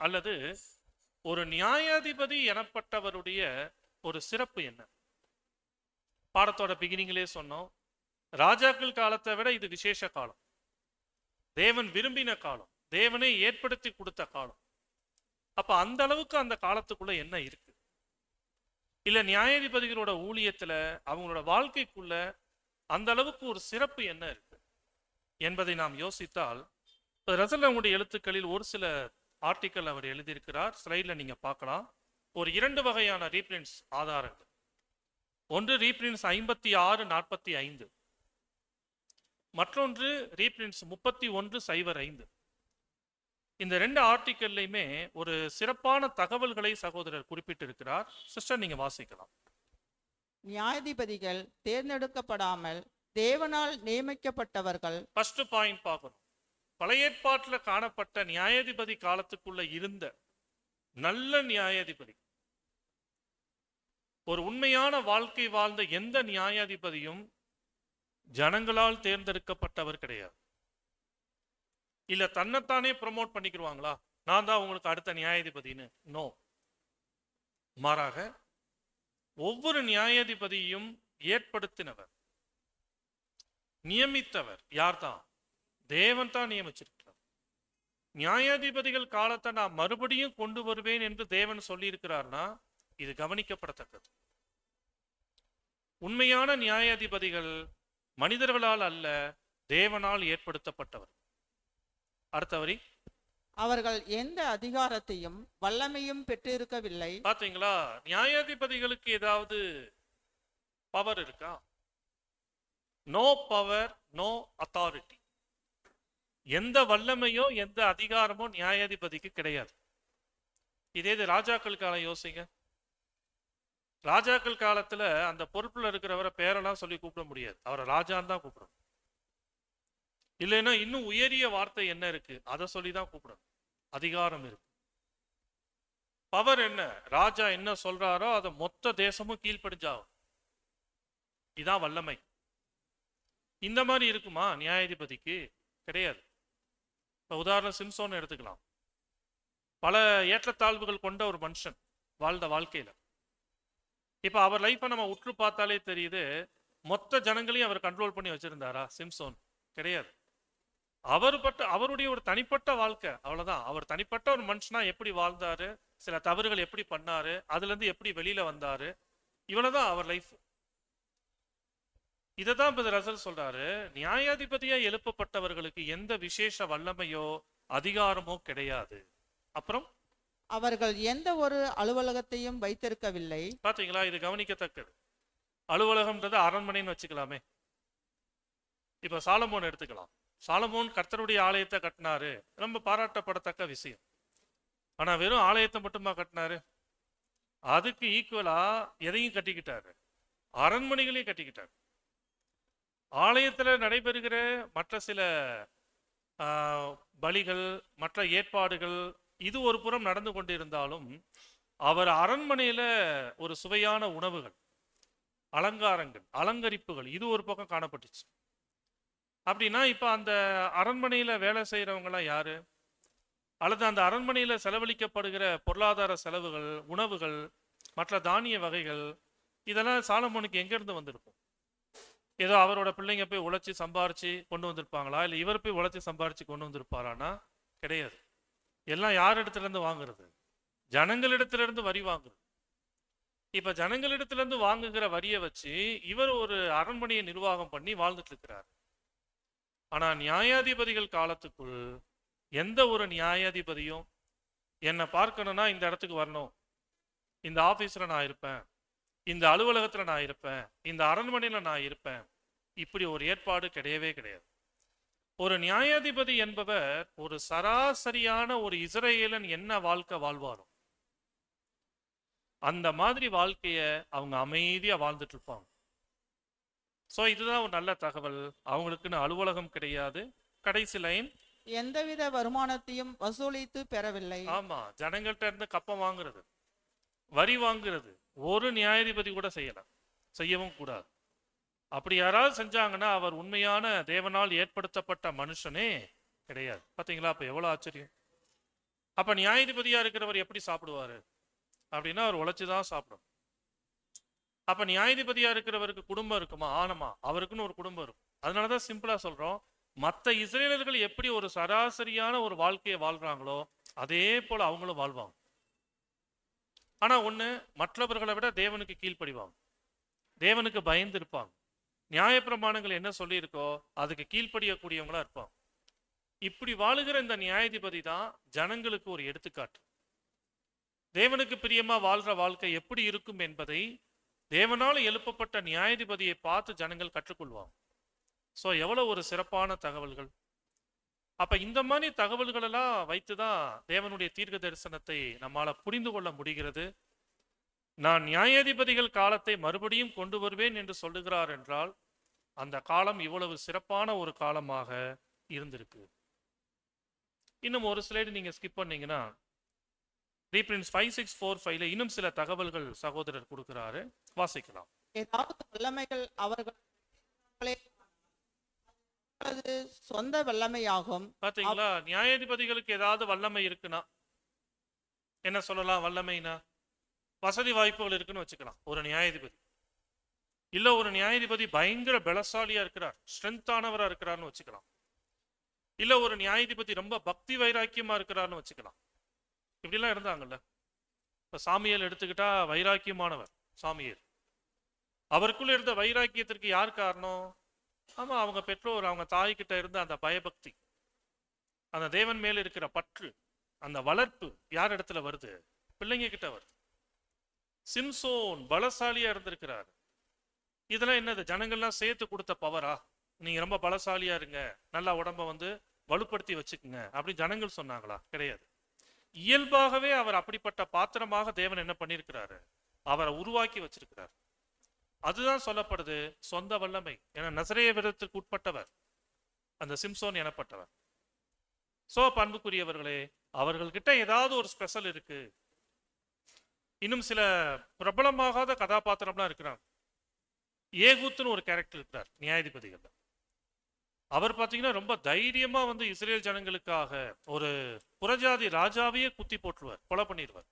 அல்லது ஒரு நியாயாதிபதி எனப்பட்டவருடைய ஒரு சிறப்பு என்ன? பாடத்தோட பிகினிங்லே சொன்னோம், ராஜாக்கள் காலத்தை விட இது விசேஷ காலம், தேவன் விரும்பின காலம், தேவனை ஏற்படுத்தி கொடுத்த காலம். அப்ப அந்த அளவுக்கு அந்த காலத்துக்குள்ள என்ன இருக்கு? இல்ல நியாயாதிபதிகளோட ஊழியத்துல அவங்களோட வாழ்க்கைக்குள்ள அந்த அளவுக்கு ஒரு சிறப்பு என்ன இருக்கு என்பதை நாம் யோசித்தால், ரசலனுடைய எழுத்துக்களில் ஒரு சில ஆர்டிக்கல் அவர் எழுதியிருக்கிறார். ஸ்லைட்ல நீங்க பார்க்கலாம். ஒரு 2 வகையான ரீப்ரிண்ட்ஸ் ஆதாரங்கள். ஒன்று ரீப்ரிண்ட்ஸ் 56:45, மற்றொன்று ரீப்ரிண்ட்ஸ் 31:05. இந்த 2 ஆர்டிக்கல்லையுமே ஒரு சிறப்பான தகவல்களை சகோதரர் குறிப்பிட்டிருக்கிறார். சிஸ்டர் நீங்க வாசிக்கலாம். நியாயாதிபதிகள் தேர்ந்தெடுக்கப்படாமல் தேவனால் நியமிக்கப்பட்டவர்கள். ஃபர்ஸ்ட் பாயிண்ட் பார்க்கணும். பழைய ஏற்பாட்டில் காணப்பட்ட நியாயாதிபதி காலத்துக்குள்ள இருந்த நல்ல நியாயாதிபதி, ஒரு உண்மையான வாழ்க்கை வாழ்ந்த எந்த நியாயாதிபதியும் ஜனங்களால் தேர்ந்தெடுக்கப்பட்டவர் கிடையாது. இல்ல தன்னைத்தானே ப்ரமோட் பண்ணிக்கிடுவாங்களா, நான் தான் உங்களுக்கு அடுத்த நியாயாதிபதினு? நோ. மாறாக ஒவ்வொரு நியாயாதிபதியும் ஏற்படுத்தினவர், நியமித்தவர் யார்தான்? தேவன் தான் நியமிச்சிருக்கிறார். நியாயாதிபதிகள் காலத்தை நான் மறுபடியும் கொண்டு வருவேன் என்று தேவன் சொல்லி இருக்கிறார்னா இது கவனிக்கப்படத்தக்கது. உண்மையான நியாயாதிபதிகள் மனிதர்களால் அல்ல, தேவனால் ஏற்படுத்தப்பட்டவர். அடுத்த வரி, அவர்கள் எந்த அதிகாரத்தையும் வல்லமையும் பெற்றிருக்கவில்லை. பாத்தீங்களா? நியாயாதிபதிகளுக்கு ஏதாவது பவர் இருக்கா? No power, no authority. எந்த வல்லமையோ எந்த அதிகாரமோ நியாயாதிபதிக்கு கிடையாது. இதே இது ராஜாக்கள் காலம் யோசிங்க. ராஜாக்கள் காலத்துல அந்த பொறுப்புல இருக்கிறவரை பேரெல்லாம் சொல்லி கூப்பிட முடியாது, அவரை ராஜான்னு தான் கூப்பிடணும். இல்லைன்னா இன்னும் உயரிய வார்த்தை என்ன இருக்கு, அதை சொல்லி தான் கூப்பிடணும். அதிகாரம் இருக்கு, பவர் என்ன, ராஜா என்ன சொல்றாரோ அதை மொத்த தேசமும் கீழ்ப்படிஞ்சாகும். இதான் வல்லமை. இந்த மாதிரி இருக்குமா நியாயாதிபதிக்கு? கிடையாது. இப்போ உதாரணம் சிம்சோன் எடுத்துக்கலாம். பல ஏற்றத்தாழ்வுகள் கொண்ட ஒரு மனுஷன் வாழ்ந்த வாழ்க்கையில. இப்போ அவர் லைஃப்பை நம்ம உற்று பார்த்தாலே தெரியுது, மொத்த ஜனங்களையும் அவர் கண்ட்ரோல் பண்ணி வச்சிருந்தாரா சிம்சோன்? கிடையாது. அவருடைய ஒரு தனிப்பட்ட வாழ்க்கை, அவ்வளவுதான். அவர் தனிப்பட்ட ஒரு மனுஷனா எப்படி வாழ்ந்தாரு, சில தவறுகள் எப்படி பண்ணாரு, அதுல இருந்து எப்படி வெளியில வந்தாரு, இவ்வளவுதான் அவர் லைஃப். இதைதான் இப்ப ரசல் சொல்றாரு, நியாயாதிபதியா எழுப்பப்பட்டவர்களுக்கு எந்த விசேஷ வல்லமையோ அதிகாரமோ கிடையாது. அப்புறம் அவர்கள் எந்த ஒரு அலுவலகத்தையும் வைத்திருக்கவில்லை. பாத்தீங்களா, இது கவனிக்கத்தக்கது. அலுவலகம்ன்றது அரண்மனைன்னு வச்சுக்கலாமே. இப்ப சாலமோன் எடுத்துக்கலாம். சாலமோன் கர்த்தருடைய ஆலயத்தை கட்டினாரு, ரொம்ப பாராட்டப்படத்தக்க விஷயம். ஆனா வெறும் ஆலயத்தை மட்டுமா கட்டினாரு? அதுக்கு ஈக்குவலா எதையும் கட்டிக்கிட்டாரு, அரண்மனைகளையும் கட்டிக்கிட்டாரு. ஆலயத்துல நடைபெறுகிற மற்ற சில பலிகள், மற்ற ஏற்பாடுகள், இது ஒரு புறம் நடந்து கொண்டிருந்தாலும் அவர் அரண்மனையில ஒரு சுவையான உணவுகள், அலங்காரங்கள், அலங்கரிப்புகள், இது ஒரு பக்கம் காணப்பட்டுச்சு. அப்படின்னா இப்ப அந்த அரண்மனையில வேலை செய்யறவங்கலாம் யாரு, அல்லது அந்த அரண்மனையில செலவழிக்கப்படுகிற பொருளாதார செலவுகள், உணவுகள், மற்ற தானிய வகைகள், இதெல்லாம் சாலமோனுக்கு எங்க இருந்து வந்திருக்கும்? ஏதோ அவரோட பிள்ளைங்க போய் உழைச்சி சம்பாரிச்சு கொண்டு வந்திருப்பாங்களா, இல்லை இவர் போய் உழைச்சி சம்பாரிச்சு கொண்டு வந்திருப்பாரானா? கிடையாது. எல்லாம் யார் இடத்துல இருந்து வாங்குறது? ஜனங்களிடத்துல இருந்து வரி வாங்குறது. இப்ப ஜனங்களிடத்துல இருந்து வாங்குகிற வரியை வச்சு இவர் ஒரு அரண்மனையை நிர்வாகம் பண்ணி வாழ்ந்துட்டு இருக்கிறார். ஆனா நியாயாதிபதிகள் காலத்துக்குள் எந்த ஒரு நியாயாதிபதியும் என்னை பார்க்கணும்னா இந்த இடத்துக்கு வரணும், இந்த ஆபீஸ்ல நான் இருப்பேன், இந்த அலுவலகத்துல நான் இருப்பேன், இந்த அரண்மனையில நான் இருப்பேன், இப்படி ஒரு ஏற்பாடு கிடையவே கிடையாது. ஒரு நியாயாதிபதி என்பவர் ஒரு சராசரியான ஒரு இஸ்ரேலன் என்ன வாழ்க்கை வாழ்வாரோ அந்த மாதிரி வாழ்க்கைய அவங்க அமைதியா வாழ்ந்துட்டு இருப்பாங்க. சோ இதுதான் ஒரு நல்ல தகவல். அவங்களுக்குன்னு அலுவலகம் கிடையாது. கடைசி லைன், எந்தவித வருமானத்தையும் வசூலித்து பெறவில்லை. ஆமா, ஜனங்கள்ட்ட இருந்து கப்பம் வாங்குறது, வரி வாங்குறது ஒரு நியாயாதிபதி கூட செய்யவும் கூடாது. அப்படி யாராவது செஞ்சாங்கன்னா அவர் உண்மையான தேவனால் ஏற்படுத்தப்பட்ட மனுஷனே கிடையாது. பாத்தீங்களா, அப்ப எவ்வளவு ஆச்சரியம். அப்ப நியாயாதிபதியா இருக்கிறவர் எப்படி சாப்பிடுவாரு அப்படின்னா அவர் உழைச்சுதான் சாப்பிடும். அப்ப நியாயாதிபதியா இருக்கிறவருக்கு குடும்பம் இருக்குமா? ஆனமா, அவருக்குன்னு ஒரு குடும்பம் இருக்கும். அதனாலதான் சிம்பிளா சொல்றோம், மற்ற இஸ்ரேலர்கள் எப்படி ஒரு சராசரியான ஒரு வாழ்க்கையை வாழ்றாங்களோ அதே போல அவங்களும் வாழ்வாங்க. ஆனா ஒண்ணு, மற்றவர்களை விட தேவனுக்கு கீழ்ப்படிவாங்க, தேவனுக்கு பயந்து இருப்பாங்க, நியாயப்பிரமாணங்கள் என்ன சொல்லியிருக்கோ அதுக்கு கீழ்ப்படியக்கூடியவங்களா இருப்பாங்க. இப்படி வாழுகிற இந்த நியாயாதிபதி தான் ஜனங்களுக்கு ஒரு எடுத்துக்காட்டு. தேவனுக்கு பிரியமா வாழ்ற வாழ்க்கை எப்படி இருக்கும் என்பதை தேவனால் எழுப்பப்பட்ட நியாயாதிபதியை பார்த்து ஜனங்கள் கற்றுக்கொள்வாங்க. ஸோ எவ்வளவு ஒரு சிறப்பான தகவல்கள். அப்ப இந்த மாதிரி தகவல்கள் எல்லாம் வைத்துதான் தேவனுடைய தீர்க்க தரிசனத்தை நம்மால புரிந்து கொள்ள முடிகிறது. நான் நியாயாதிபதிகள் காலத்தை மறுபடியும் கொண்டு வருவேன் என்று சொல்லுகிறார் என்றால் அந்த காலம் இவ்வளவு சிறப்பான ஒரு காலமாக இருந்திருக்கு. இன்னும் ஒரு ஸ்லைடு நீங்க ஸ்கிப் பண்ணீங்கன்னா ரீப்ரின்ஸ் 5645 இன்னும் சில தகவல்கள் சகோதரர் கொடுக்கிறாரு, வாசிக்கலாம். ஏதாவது வல்லமைகள் அவர்கள் சொந்த வல்லமையாகும். பாத்தீங்களா, நியாயாதிபதிகளுக்கு ஏதாவது வல்லமை இருக்குன்னா என்ன சொல்லலாம்? வல்லமைனா வசதி வாய்ப்புகள் இருக்குன்னு வச்சுக்கலாம் ஒரு நியாயாதிபதி. இல்ல ஒரு நியாயாதிபதி பயங்கர பலசாலியா இருக்கிறார், ஸ்ட்ரென்த்தானவரா இருக்கிறார்னு வச்சுக்கலாம். இல்ல ஒரு நியாயாதிபதி ரொம்ப பக்தி வைராக்கியமா இருக்கிறார்னு வச்சுக்கலாம். இப்படிலாம் இருந்தாங்கல்ல. இப்ப சாமியல் எடுத்துக்கிட்டா வைராக்கியமானவர் சாமியல். அவருக்குள்ள இருந்த வைராக்கியத்திற்கு யார் காரணம்? ஆமா, அவங்க பெற்றோர், அவங்க தாய்கிட்ட இருந்த அந்த பயபக்தி, அந்த தேவன் மேல இருக்கிற பற்று, அந்த வளர்ப்பு யார் இடத்துல வருது? பிள்ளைங்க கிட்ட வருது. சிம்சோன் பலசாலியா இருந்திருக்கிறார். இதெல்லாம் என்னது? ஜனங்கள்லாம் சேர்த்து கொடுத்த பவரா? நீங்க ரொம்ப பலசாலியா இருங்க, நல்லா உடம்ப வலுப்படுத்தி வச்சுக்குங்க அப்படின்னு ஜனங்கள் சொன்னாங்களா? கிடையாது. இயல்பாகவே அவர் அப்படிப்பட்ட பாத்திரமாக தேவன் என்ன பண்ணியிருக்கிறாரு? அவரை உருவாக்கி வச்சிருக்கிறார். அதுதான் சொல்லப்படுது சொந்த வல்லமை. ஏன்னா நசரேய விரதத்திற்கு உட்பட்டவர். அந்த சிம்சோன் எனப்பட்டவர். சோ பண்புக்குரியவர்களே, அவர்கள்கிட்ட ஏதாவது ஒரு ஸ்பெஷல் இருக்கு. இன்னும் சில பிரபலமாகாத கதாபாத்திரம்லாம் இருக்கிறாங்க. ஏகூத்துன்னு ஒரு கேரக்டர் இருக்கிறார் நியாயாதிபதிகள். அவர் பார்த்தீங்கன்னா ரொம்ப தைரியமா வந்து இஸ்ரேல் ஜனங்களுக்காக ஒரு புறஜாதி ராஜாவையே குத்தி போட்டுருவார், கொலை பண்ணிடுவார்.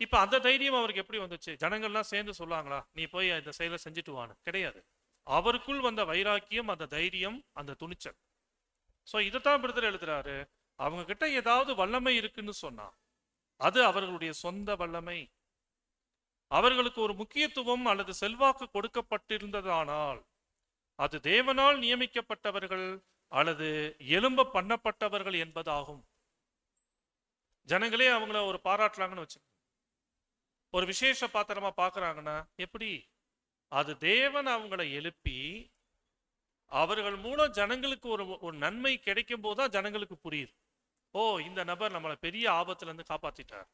இப்ப அந்த தைரியம் அவருக்கு எப்படி வந்துச்சு? ஜனங்கள்லாம் சேர்ந்து சொல்லுவாங்களா நீ போய் இந்த செயலை செஞ்சுட்டு வான்னு? கிடையாது. அவருக்குள் வந்த வைராக்கியம், அந்த தைரியம், அந்த துணிச்சல். ஸோ இதைத்தான் பிரதர் எழுதுறாரு. அவங்க கிட்ட ஏதாவது வல்லமை இருக்குன்னு சொன்னா அது அவர்களுடைய சொந்த வல்லமை. அவர்களுக்கு ஒரு முக்கியத்துவம் அல்லது செல்வாக்கு கொடுக்கப்பட்டிருந்ததானால் அது தேவனால் நியமிக்கப்பட்டவர்கள் அல்லது எலும்ப பண்ணப்பட்டவர்கள் என்பதாகும். ஜனங்களே அவங்கள ஒரு பாராட்டுறாங்கன்னு வச்சு, ஒரு விசேஷ பாத்திரமா பாக்குறாங்கன்னா எப்படி? அது தேவன் அவங்களை எழுப்பி அவர்கள் மூலம் ஜனங்களுக்கு ஒரு நன்மை கிடைக்கும் போதுதான் ஜனங்களுக்கு புரியுது, ஓ இந்த நபர் நம்மளை பெரிய ஆபத்துல இருந்து காப்பாத்திட்டார்.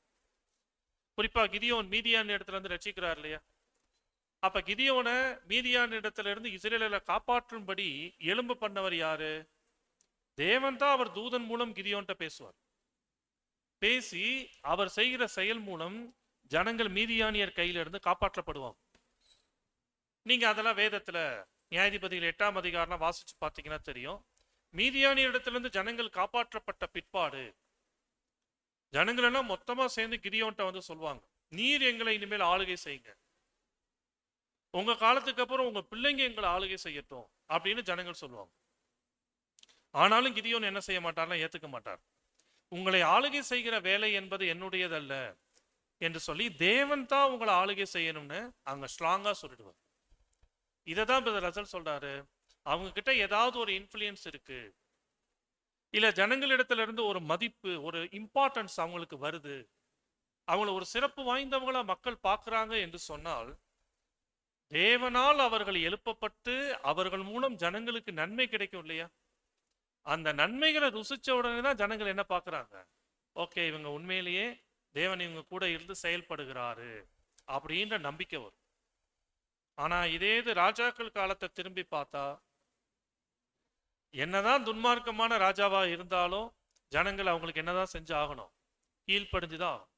குறிப்பா கிதியோன் மீதியான இடத்துல இருந்து ரட்சிக்கிறார் இல்லையா? அப்ப கிதியோன மீதியான இடத்துல இருந்து இஸ்ரேலை காப்பாற்றும்படி எலும்பு பண்ணவர் யாரு? தேவன் தான். அவர் தூதன் மூலம் கிதியோன்ட்ட பேசுவார். பேசி அவர் செய்கிற செயல் மூலம் ஜனங்கள் மீதியானியர் கையில இருந்து காப்பாற்றப்படுவாங்க. நீங்க அதெல்லாம் வேதத்துல நியாயாதிபதிகள் 8ஆம் அதிகாரம் வாசிச்சு பார்த்தீங்கன்னா தெரியும். மீதியானியர் இடத்துல இருந்து ஜனங்கள் காப்பாற்றப்பட்ட பிற்பாடு ஜனங்கள் எல்லாம் மொத்தமா சேர்ந்து கிதியோன்ட்ட வந்து சொல்லுவாங்க, நீர் எங்களை இனிமேல் ஆளுகை செய்யுங்க, உங்க காலத்துக்கு அப்புறம் உங்க பிள்ளைங்க எங்களை ஆளுகை செய்யட்டும் அப்படின்னு ஜனங்கள் சொல்லுவாங்க. ஆனாலும் கிதியோன் என்ன செய்ய மாட்டார்னா ஏத்துக்க மாட்டார். உங்களை ஆளுகை செய்கிற வேலை என்பது என்னுடையதல்ல என்று சொல்லி தேவன் தான் உங்களை ஆளுகை செய்யணும்னு அங்க ஸ்ட்ராங்கா சொல்லிடுவார். இதை தான் ரசல் சொல்றாரு. அவங்க கிட்ட ஏதாவது ஒரு இன்ஃப்ளூயன்ஸ் இருக்கு, இல்ல ஜனங்களிடத்துல இருந்து ஒரு மதிப்பு, ஒரு இம்பார்ட்டன்ஸ் அவங்களுக்கு வருது, அவங்கள ஒரு சிறப்பு வாய்ந்தவங்களா மக்கள் பார்க்கறாங்க என்று சொன்னால் தேவனால் அவர்கள் எழுப்பப்பட்டு அவர்கள் மூலம் ஜனங்களுக்கு நன்மை கிடைக்கும் இல்லையா? அந்த நன்மைகளை ருசிச்ச உடனே தான் ஜனங்கள் என்ன பார்க்கறாங்க, ஓகே இவங்க உண்மையிலேயே தேவன் இவங்க கூட இருந்து செயல்படுகிறாரு அப்படின்ற நம்பிக்கை வரும். ஆனா இதே இது ராஜாக்கள் காலத்தை திரும்பி பார்த்தா என்னதான் துன்மார்க்கமான ராஜாவா இருந்தாலும் ஜனங்கள் அவங்களுக்கு என்னதான் செஞ்சு ஆகணும், கீழ்ப்படிஞ்சுதான் ஆகும்.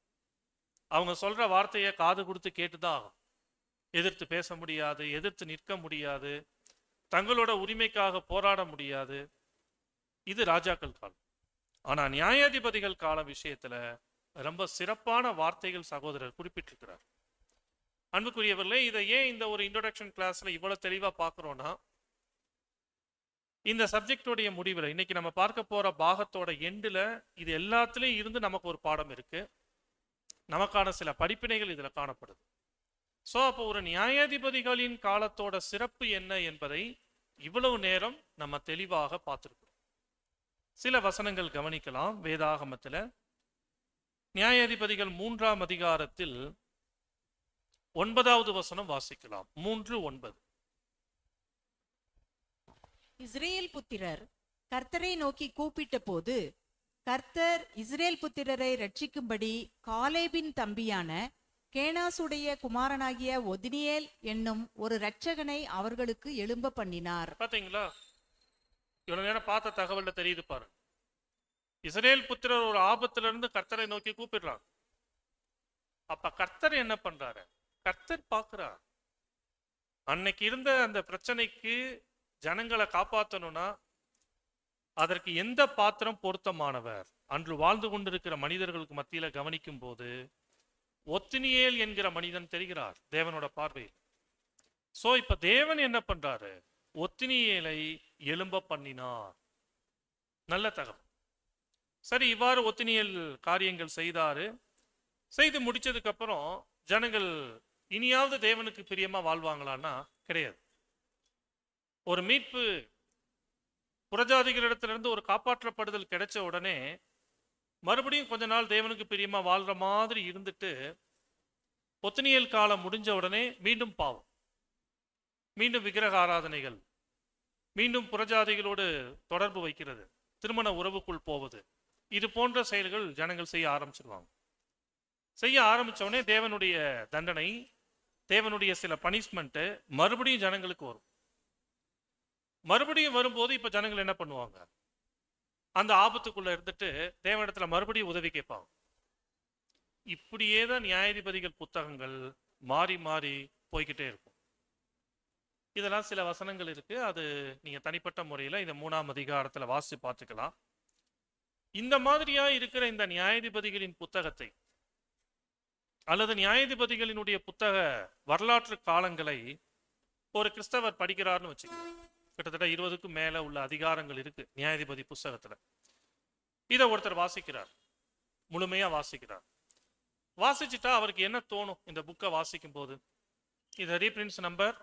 அவங்க சொல்ற வார்த்தையை காது கொடுத்து கேட்டுதான் ஆகும். எதிர்த்து பேச முடியாது, எதிர்த்து நிற்க முடியாது, தங்களோட உரிமைக்காக போராட முடியாது. இது ராஜாக்கள் காலம். ஆனா நியாயாதிபதிகள் கால விஷயத்துல ரொம்ப சிறப்பான வார்த்தைகள் சகோதரர் குறிப்பிட்டிருக்கிறார். அன்புக்குரியவர்களே, இதை ஏன் இந்த ஒரு இன்ட்ரோடக்ஷன் கிளாஸ்ல இவ்வளவு தெளிவா பார்க்கிறோம்னா, இந்த சப்ஜெக்டோடைய முடிவில் இன்னைக்கு நம்ம பார்க்க போற பாகத்தோட எண்டுல இது எல்லாத்துலயும் இருந்து நமக்கு ஒரு பாடம் இருக்கு, நமக்கான சில படிப்பினைகள் இதுல காணப்படுது. சோ அப்போ ஒரு நியாயாதிபதிகளின் காலத்தோட சிறப்பு என்ன என்பதை இவ்வளவு நேரம் நம்ம தெளிவாக பார்த்திருக்கோம். சில வசனங்கள் கவனிக்கலாம். வேதாகமத்துல நியாயாதிபதிகள் 3ஆம் அதிகாரத்தில் 9வது வசனம் வாசிக்கலாம். 3:9. இஸ்ரேல் புத்திரர் கர்த்தரை நோக்கி கூப்பிட்ட போது கர்த்தர் இஸ்ரேல் புத்திரரை ரட்சிக்கும்படி காலேபின் தம்பியான கேனாசுடைய குமாரனாகிய ஒதினியேல் என்னும் ஒரு இரட்சகனை அவர்களுக்கு எழும்ப பண்ணினார். பாத்தீங்களா? இவ்வளவு நேரம் பார்த்த தகவல்ல தெரியுது பாரு. இஸ்ரேல் புத்திரர் ஒரு ஆபத்துல இருந்து கர்த்தரை நோக்கி கூப்பிடுறாங்க. அப்ப கர்த்தர் என்ன பண்றாரு? கர்த்தர் பார்க்கிறார். அன்னைக்கு இருந்த அந்த பிரச்சனைக்கு ஜனங்களை காப்பாற்றணும்னா அதற்கு எந்த பாத்திரம் பொருத்தமானவர்? அன்று வாழ்ந்து கொண்டிருக்கிற மனிதர்களுக்கு மத்தியில கவனிக்கும் போது ஒத்தினியேல் என்கிற மனிதன் தெரிகிறார் தேவனோட பார்வையில். சோ இப்ப தேவன் என்ன பண்றாரு? ஒத்தினியேலை எழும்ப பண்ணினார். நல்ல தகவல். சரி, இவ்வாறு ஒத்தினியேல் காரியங்கள் செய்தாரு. செய்து முடிச்சதுக்கு அப்புறம் ஜனங்கள் இனியாவது தேவனுக்கு பிரியமா வாழ்வாங்களான்னா கிடையாது. ஒரு மீட்பு புறஜாதிகளிடத்திலிருந்து ஒரு காப்பாற்றப்படுதல் கிடைச்ச உடனே மறுபடியும் கொஞ்ச நாள் தேவனுக்கு பிரியமா வாழ்ற மாதிரி இருந்துட்டு ஒத்தினியேல் காலம் முடிஞ்ச உடனே மீண்டும் பாவம், மீண்டும் விக்கிரக ஆராதனைகள், மீண்டும் புறஜாதிகளோடு தொடர்பு வைக்கிறது, திருமண உறவுக்குள் போவது, இது போன்ற செயல்கள் ஜனங்கள் செய்ய ஆரம்பிச்சிருவாங்க. செய்ய ஆரம்பிச்ச உடனே தேவனுடைய தண்டனை, தேவனுடைய சில பனிஷ்மெண்ட் மறுபடியும் ஜனங்களுக்கு வரும். மறுபடியும் வரும்போது இப்ப ஜனங்கள் என்ன பண்ணுவாங்க? அந்த ஆபத்துக்குள்ள இருந்துட்டு தேவனிடத்துல மறுபடியும் உதவி கேட்பாங்க. இப்படியே தான் நியாயாதிபதிகள் புத்தகங்கள் மாறி மாறி போய்கிட்டே இருக்கும். இதெல்லாம் சில வசனங்கள் இருக்கு. அது நீங்க தனிப்பட்ட முறையில் இந்த 3ஆம் அதிகாரத்தில் வாசித்து பார்த்துக்கலாம். இந்த மாதிரியா இருக்கிற இந்த நியாயாதிபதிகளின் புத்தகத்தை அல்லது நியாயாதிபதிகளினுடைய புத்தக வரலாற்று காலங்களை ஒரு கிறிஸ்தவர் படிக்கிறார்னு வச்சுக்கோங்க. கிட்டத்தட்ட 20க்கும் மேல உள்ள அதிகாரங்கள் இருக்கு நியாயாதிபதி புஸ்தகத்துல. இதை ஒருத்தர் வாசிக்கிறார், முழுமையா வாசிக்கிறார். வாசிச்சுட்டா அவருக்கு என்ன தோணும் இந்த புக்கை வாசிக்கும் போது? இதை ரீப்ரின்ஸ் நம்பர்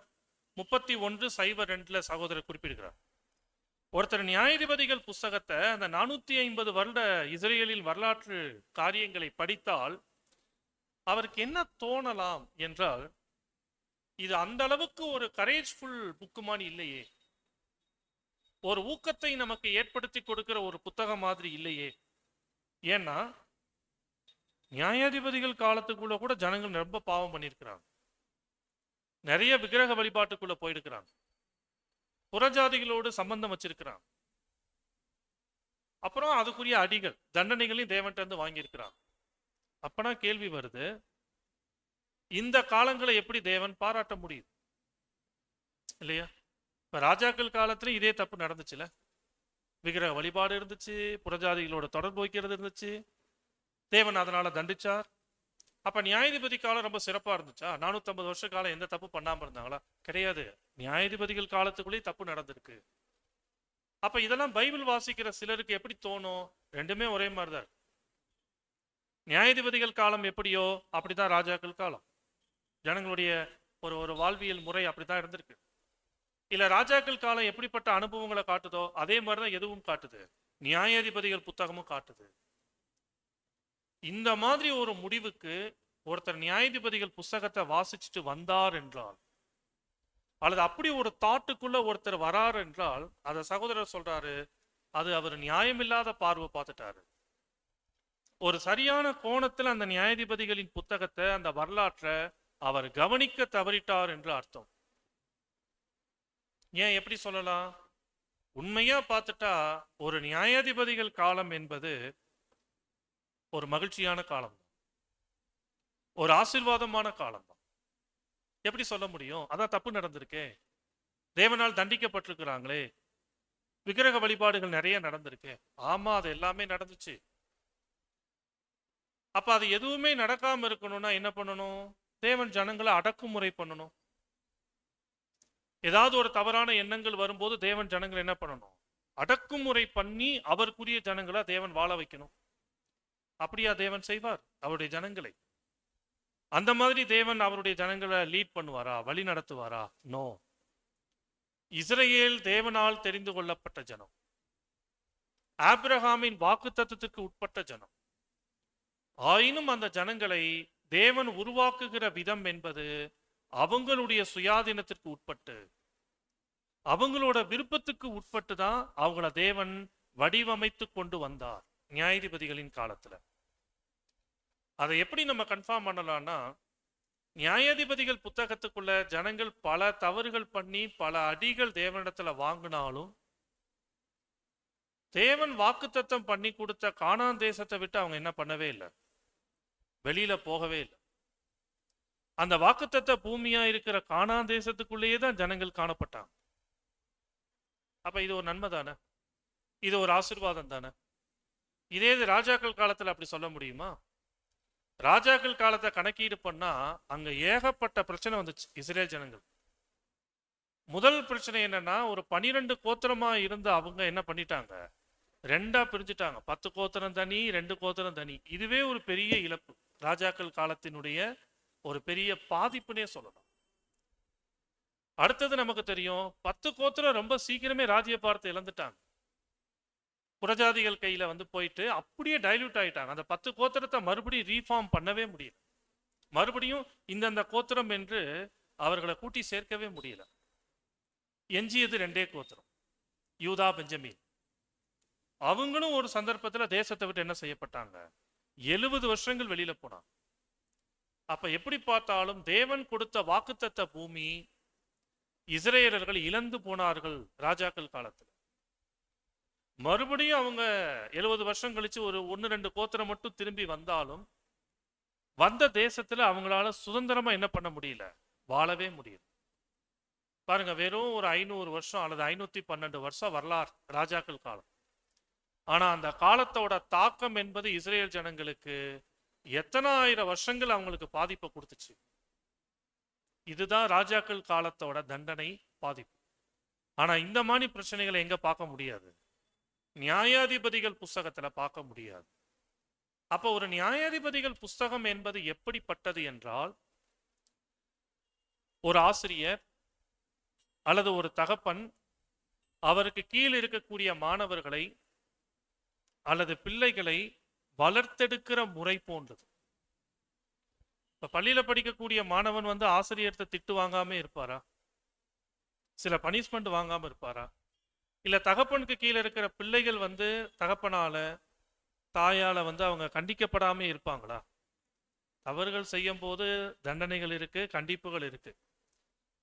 31/02 சகோதரர் குறிப்பிடுகிறார். ஒருத்தர் நியாயாதிபதிகள் புஸ்தகத்தை அந்த 450 வருட இஸ்ரேலின் வரலாற்று காரியங்களை படித்தால் அவருக்கு என்ன தோணலாம் என்றால், இது அந்த அளவுக்கு ஒரு கரேஜ்ஃபுல் புக்குமானி இல்லையே, ஒரு ஊக்கத்தை நமக்கு ஏற்படுத்தி கொடுக்கிற ஒரு புத்தகம் மாதிரி இல்லையே. ஏன்னா நியாயாதிபதிகள் காலத்துக்குள்ள கூட ஜனங்கள் ரொம்ப பாவம் பண்ணியிருக்கிறாங்க, நிறைய விக்கிரக வழிபாட்டுக்குள்ள போயிருக்கிறாங்க, புறஜாதிகளோடு சம்பந்தம் வச்சிருக்கிறாங்க, அப்புறம் அதுக்குரிய அடிகள் தண்டனைகளையும் தேவன்கிட்ட இருந்து வாங்கியிருக்கிறாங்க. அப்பனா கேள்வி வருது, இந்த காலங்களை எப்படி தேவன் பாராட்ட முடியும்? இல்லையா? இப்ப ராஜாக்கள் காலத்துல இதே தப்பு நடந்துச்சுல, விக்கிரக வழிபாடு இருந்துச்சு, புறஜாதிகளோட தொடர்பு வைக்கிறது இருந்துச்சு, தேவன் அதனால தண்டிச்சார். அப்ப நியாயாதிபதி காலம் ரொம்ப சிறப்பா இருந்துச்சா? 450 வருஷ காலம் எந்த தப்பு பண்ணாம இருந்தாங்களா? கிடையாது. நியாயாதிபதிகள் காலத்துக்குள்ளேயே தப்பு நடந்திருக்கு. அப்ப இதெல்லாம் பைபிள் வாசிக்கிற சிலருக்கு எப்படி தோணும்? ரெண்டுமே ஒரே மாதிரிதான். நியாயாதிபதிகள் காலம் எப்படியோ அப்படிதான் ராஜாக்கள் காலம். ஜனங்களுடைய ஒரு ஒரு வாழ்வியல் முறை அப்படித்தான் இருந்திருக்கு. இல்ல ராஜாக்கள் காலம் எப்படிப்பட்ட அனுபவங்களை காட்டுதோ அதே மாதிரிதான் எதுவும் காட்டுது, நியாயாதிபதிகள் புத்தகமும் காட்டுது. இந்த மாதிரி ஒரு முடிவுக்கு ஒருத்தர் நியாயாதிபதிகள் புஸ்தகத்தை வாசிச்சுட்டு வந்தார் என்றால், அல்லது அப்படி ஒரு தாட்டுக்குள்ள ஒருத்தர் வரார் என்றால், அத சகோதரர் சொல்றாரு, அது அவர் நியாயமில்லாத பார்வை பார்த்துட்டாரு. ஒரு சரியான கோணத்தில் அந்த நியாயாதிபதிகளின் புத்தகத்தை, அந்த வரலாற்றை அவர் கவனிக்க தவறிட்டார் என்று அர்த்தம். ஏன் எப்படி சொல்லலாம்? உண்மையா பார்த்துட்டா ஒரு நியாயாதிபதிகள் காலம் என்பது ஒரு மகிழ்ச்சியான காலம், ஒரு ஆசீர்வாதமான காலம் தான். எப்படி சொல்ல முடியும்? அதான் தப்பு நடந்திருக்கே, தேவனால் தண்டிக்கப்பட்டிருக்கிறாங்களே, விக்கிரக வழிபாடுகள் நிறைய நடந்திருக்கு. ஆமா, அது எல்லாமே நடந்துச்சு. அப்ப அது எதுவுமே நடக்காம இருக்கணும்னா என்ன பண்ணணும்? தேவன் ஜனங்களை அடக்குமுறை பண்ணணும். ஏதாவது ஒரு தவறான எண்ணங்கள் வரும்போது தேவன் ஜனங்கள் என்ன பண்ணணும்? அடக்குமுறை பண்ணி அவருக்குரிய ஜனங்களை தேவன் வாழ வைக்கணும். அப்படியா தேவன் செய்வார் அவருடைய ஜனங்களை? அந்த மாதிரி தேவன் அவருடைய ஜனங்களை லீட் பண்ணுவாரா, வழி நடத்துவாரா? நோ. இஸ்ரவேல் தேவனால் தெரிந்து கொள்ளப்பட்ட ஜனம், ஆபிரகாமின் வாக்குத்தத்தத்துக்கு உட்பட்ட ஜனம். ஆயினும் அந்த ஜனங்களை தேவன் உருவாக்குகிற விதம் என்பது அவங்களுடைய சுயாதீனத்திற்கு உட்பட்டு, அவங்களோட விருப்பத்துக்கு உட்பட்டு தான் அவங்கள தேவன் வடிவமைத்து கொண்டு வந்தார் நியாயாதிபதிகளின் காலத்துல. அதை எப்படி நம்ம கன்ஃபார்ம் பண்ணலாம்னா, நியாயாதிபதிகள் புத்தகத்துக்குள்ள ஜனங்கள் பல தவறுகள் பண்ணி பல அடிகள் தேவனிடத்துல வாங்கினாலும், தேவன் வாக்குத்தத்தம் பண்ணி கொடுத்த கானான் தேசத்தை விட்டு அவங்க என்ன பண்ணவே இல்லை, வெளியில போகவே இல்லை. அந்த வாக்குத்தத்த பூமியா இருக்கிற கானான் தேசத்துக்குள்ளேயே தான் ஜனங்கள் காணப்பட்டாங்க. அப்ப இது ஒரு நன்மை தானே, இது ஒரு ஆசீர்வாதம் தானே. இதே இது ராஜாக்கள் காலத்துல அப்படி சொல்ல முடியுமா? ராஜாக்கள் காலத்தை கணக்கீடு பண்ணா அங்க ஏகப்பட்ட பிரச்சனை வந்துச்சு இஸ்ரேல் ஜனங்கள். முதல் பிரச்சனை என்னன்னா, ஒரு 12 கோத்திரமா இருந்த அவங்க என்ன பண்ணிட்டாங்க, 2ஆ பிரிஞ்சுட்டாங்க. 10 கோத்திரம் தனி, 2 கோத்திரம் தனி. இதுவே ஒரு பெரிய இழப்பு, ராஜாக்கள் காலத்தினுடைய ஒரு பெரிய பாதிப்புனே சொல்லலாம். அடுத்தது நமக்கு தெரியும், 10 கோத்திரம் ரொம்ப சீக்கிரமே ராஜ்ய பார்த்து இழந்துட்டாங்க. புறஜாதிகள் கையில போயிட்டு அப்படியே டைல்யூட் ஆயிட்டாங்க. அந்த 10 கோத்திரத்தை மறுபடியும் ரீஃபார்ம் பண்ணவே முடியல. மறுபடியும் இந்தந்த கோத்திரம் என்று அவர்களை கூட்டி சேர்க்கவே முடியல. எஞ்சியது 2 கோத்திரம், யூதா, பெஞ்சமின். அவங்களும் ஒரு சந்தர்ப்பத்துல தேசத்தை விட்டு என்ன செய்யப்பட்டாங்க, 70 வருஷங்கள் வெளியில போனாங்க. அப்ப எப்படி பார்த்தாலும் தேவன் கொடுத்த வாக்குத்தத்த பூமி இஸ்ரேலர்கள் இழந்து போனார்கள் ராஜாக்கள் காலத்துல. மறுபடியும் அவங்க 70 வருஷம் கழிச்சு ஒரு 1-2 கோத்திரம் மட்டும் திரும்பி வந்தாலும் வந்த தேசத்துல அவங்களால சுதந்திரமா என்ன பண்ண முடியல, வாழவே முடியல. பாருங்க, வெறும் ஒரு 500 வருஷம் அல்லது 512 வருஷம் வரலாறு ராஜாக்கள் காலம். ஆனா அந்த காலத்தோட தாக்கம் என்பது இஸ்ரேல் ஜனங்களுக்கு எத்தனை ஆயிரம் வருஷங்கள் அவங்களுக்கு பாதிப்பை கொடுத்துச்சு. இதுதான் ராஜாக்கள் காலத்தோட தண்டனை, பாதிப்பு. ஆனா இந்த மாதிரி பிரச்சனைகளை எங்க பார்க்க முடியாது? நியாயாதிபதிகள் புஸ்தகத்துல பார்க்க முடியாது. அப்ப ஒரு நியாயாதிபதிகள் புஸ்தகம் என்பது எப்படிப்பட்டது என்றால், ஒரு ஆசிரியர் அல்லது ஒரு தகப்பன் அவருக்கு கீழ் இருக்கக்கூடிய மாணவர்களை அல்லது பிள்ளைகளை வளர்த்தெடுக்கிற முறை போன்றது. இப்ப பள்ளியில படிக்கக்கூடிய மாணவன் ஆசிரியர்கிட்ட திட்டு வாங்காம இருப்பாரா? சில பனிஷ்மெண்ட் வாங்காம இருப்பாரா? இல்ல தகப்பனுக்கு கீழே இருக்கிற பிள்ளைகள் தகப்பனால தாயால அவங்க கண்டிக்கப்படாம இருப்பாங்களா? தவறுகள் செய்யும் போது தண்டனைகள் இருக்கு, கண்டிப்புகள் இருக்கு.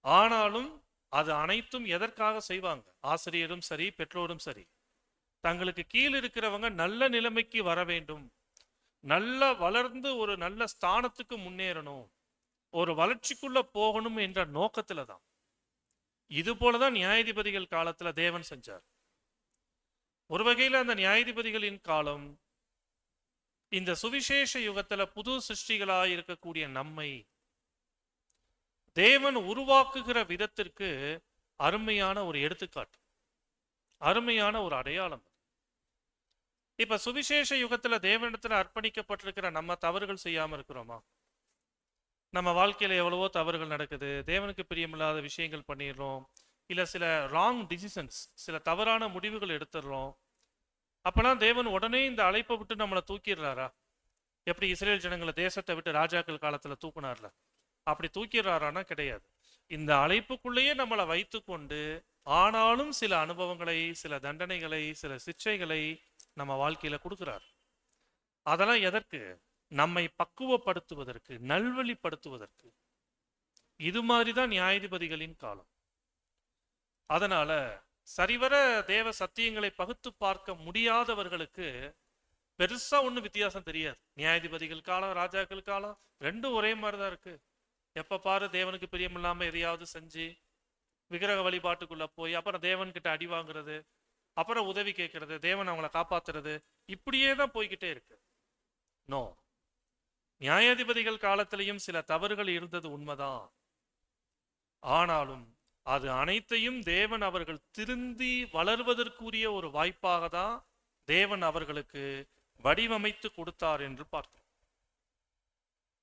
ஆனாலும் அது அனைத்தும் எதற்காக செய்வாங்க? ஆசிரியரும் சரி, பெற்றோரும் சரி, தங்களுக்கு கீழ் இருக்கிறவங்க நல்ல நிலைமைக்கு வர வேண்டும், நல்ல வளர்ந்து ஒரு நல்ல ஸ்தானத்துக்கு முன்னேறணும், ஒரு வளர்ச்சிக்குள்ள போகணும் என்ற நோக்கத்துல தான். இது போலதான் நியாயாதிபதிகள் காலத்துல தேவன் செஞ்சார். ஒரு வகையில அந்த நியாயாதிபதிகளின் காலம் இந்த சுவிசேஷ யுகத்துல புது சிருஷ்டிகளாய் இருக்கக்கூடிய நம்மை தேவன் உருவாக்குகிற விதத்திற்கு அருமையான ஒரு எடுத்துக்காட்டு, அருமையான ஒரு அடையாளம். இப்ப சுவிசேஷ யுகத்துல தேவனிடத்துல அர்ப்பணிக்கப்பட்டிருக்கிற நம்ம தவறுகள் செய்யாம இருக்கிறோமா? நம்ம வாழ்க்கையில எவ்வளவோ தவறுகள் நடக்குது, தேவனுக்கு பிரியமில்லாத விஷயங்கள் பண்ணிடுறோம், இல்ல சில ராங் டிசிஷன்ஸ், சில தவறான முடிவுகள் எடுத்துடுறோம். அப்பெல்லாம் தேவன் உடனே இந்த அழைப்பை விட்டு நம்மளை தூக்கிடுறாரா? எப்படி இஸ்ரேல் ஜனங்களை தேசத்தை விட்டு ராஜாக்கள் காலத்துல தூக்குனார்ல, அப்படி தூக்கிடுறாரானா கிடையாது. இந்த அழைப்புக்குள்ளேயே நம்மளை வைத்து கொண்டு, ஆனாலும் சில அனுபவங்களை, சில தண்டனைகளை, சில சிக்ஷைகளை நம்ம வாழ்க்கையில கொடுக்கிறார். அதெல்லாம் எதற்கு? நம்மை பக்குவப்படுத்துவதற்கு, நல்வழிப்படுத்துவதற்கு. இது மாதிரிதான் நியாயாதிபதிகளின் காலம். அதனால சரிவர தேவ சத்தியங்களை பகுத்து பார்க்க முடியாதவர்களுக்கு பெருசா ஒன்றும் வித்தியாசம் தெரியாது. நியாயாதிபதிகள் காலம், ராஜாக்கள் காலம் ரெண்டும் ஒரே மாதிரிதான் இருக்கு. எப்ப பாரு தேவனுக்கு பிரியமில்லாம எதையாவது செஞ்சு விக்கிரக வழிபாட்டுக்குள்ள போய் அப்புறம் தேவன் கிட்ட அடி வாங்குறது, அப்புறம் உதவி கேட்கறது, தேவன் அவங்களை காப்பாத்துறது, இப்படியே தான் போய்கிட்டே இருக்கு. நோ, நியாயாதிபதிகள் காலத்திலையும் சில தவறுகள் இருந்தது உண்மைதான். ஆனாலும் அது அனைத்தையும் தேவன் அவர்கள் திருந்தி வளர்வதற்குரிய ஒரு வாய்ப்பாக தான் தேவன் அவர்களுக்கு வடிவமைத்து கொடுத்தார் என்று பார்த்தோம்.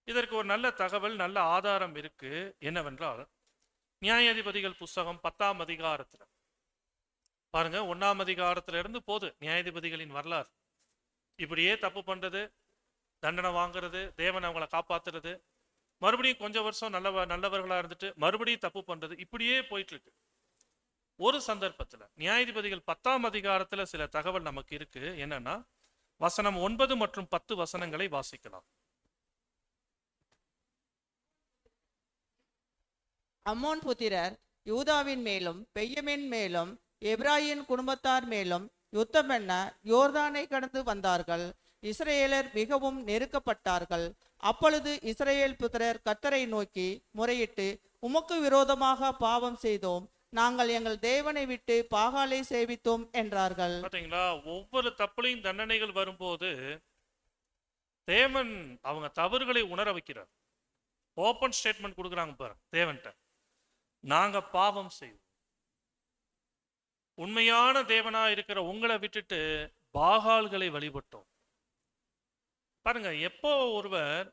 இதற்கு ஒரு நல்ல தகவல், நல்ல ஆதாரம் இருக்கு. என்னவென்றால், நியாயாதிபதிகள் புஸ்தகம் 10ஆம் அதிகாரத்துல பாருங்க, 1ஆம் அதிகாரத்துல இருந்து போது நியாயாதிபதிகளின் வரலாறு. இப்படியே தப்பு பண்றது, தண்டனை வாங்குறது, தேவன் அவங்களை காப்பாத்துறது, மறுபடியும் கொஞ்சம் வருஷம் நல்லவர்களா இருந்துட்டு மறுபடியும் தப்பு பண்றது, இப்படியே போயிட்டு இருக்கு. ஒரு சந்தர்ப்பத்துல நியாயாதிபதிகள் 10ஆம் அதிகாரத்துல சில தகவல் நமக்கு இருக்கு. என்னன்னா, வசனம் 9 மற்றும் 10 வசனங்களை வாசிக்கலாம். அம்மோன் புத்திரர் யூதாவின் மேலும் பெய்யமின் மேலும் எப்ராயிம் குடும்பத்தார் மேலும் யுத்தம் பண்ண யோர்தானை கடந்து வந்தார்கள். இஸ்ரேலர் மிகவும் நெருக்கப்பட்டார்கள். அப்பொழுது இஸ்ரேல் புத்திரர் கர்த்தரை நோக்கி முறையிட்டு, உமக்கு விரோதமாக பாவம் செய்தோம், நாங்கள் எங்கள் தேவனை விட்டு பாகாலை சேவித்தோம் என்றார்கள். பாத்தீங்களா? ஒவ்வொரு தப்புலையும் தண்டனைகள் வரும்போது தேவன் அவங்க தவறுகளை உணர வைக்கிறார். ஓப்பன் ஸ்டேட்மெண்ட் கொடுக்குறாங்க பாரு தேவன்கிட்ட, நாங்க பாவம் செய்வோம், உண்மையான தேவனா இருக்கிற உங்களை விட்டுட்டு பாகால்களை வழிபட்டோம். பாருங்க, எப்போ ஒருவர்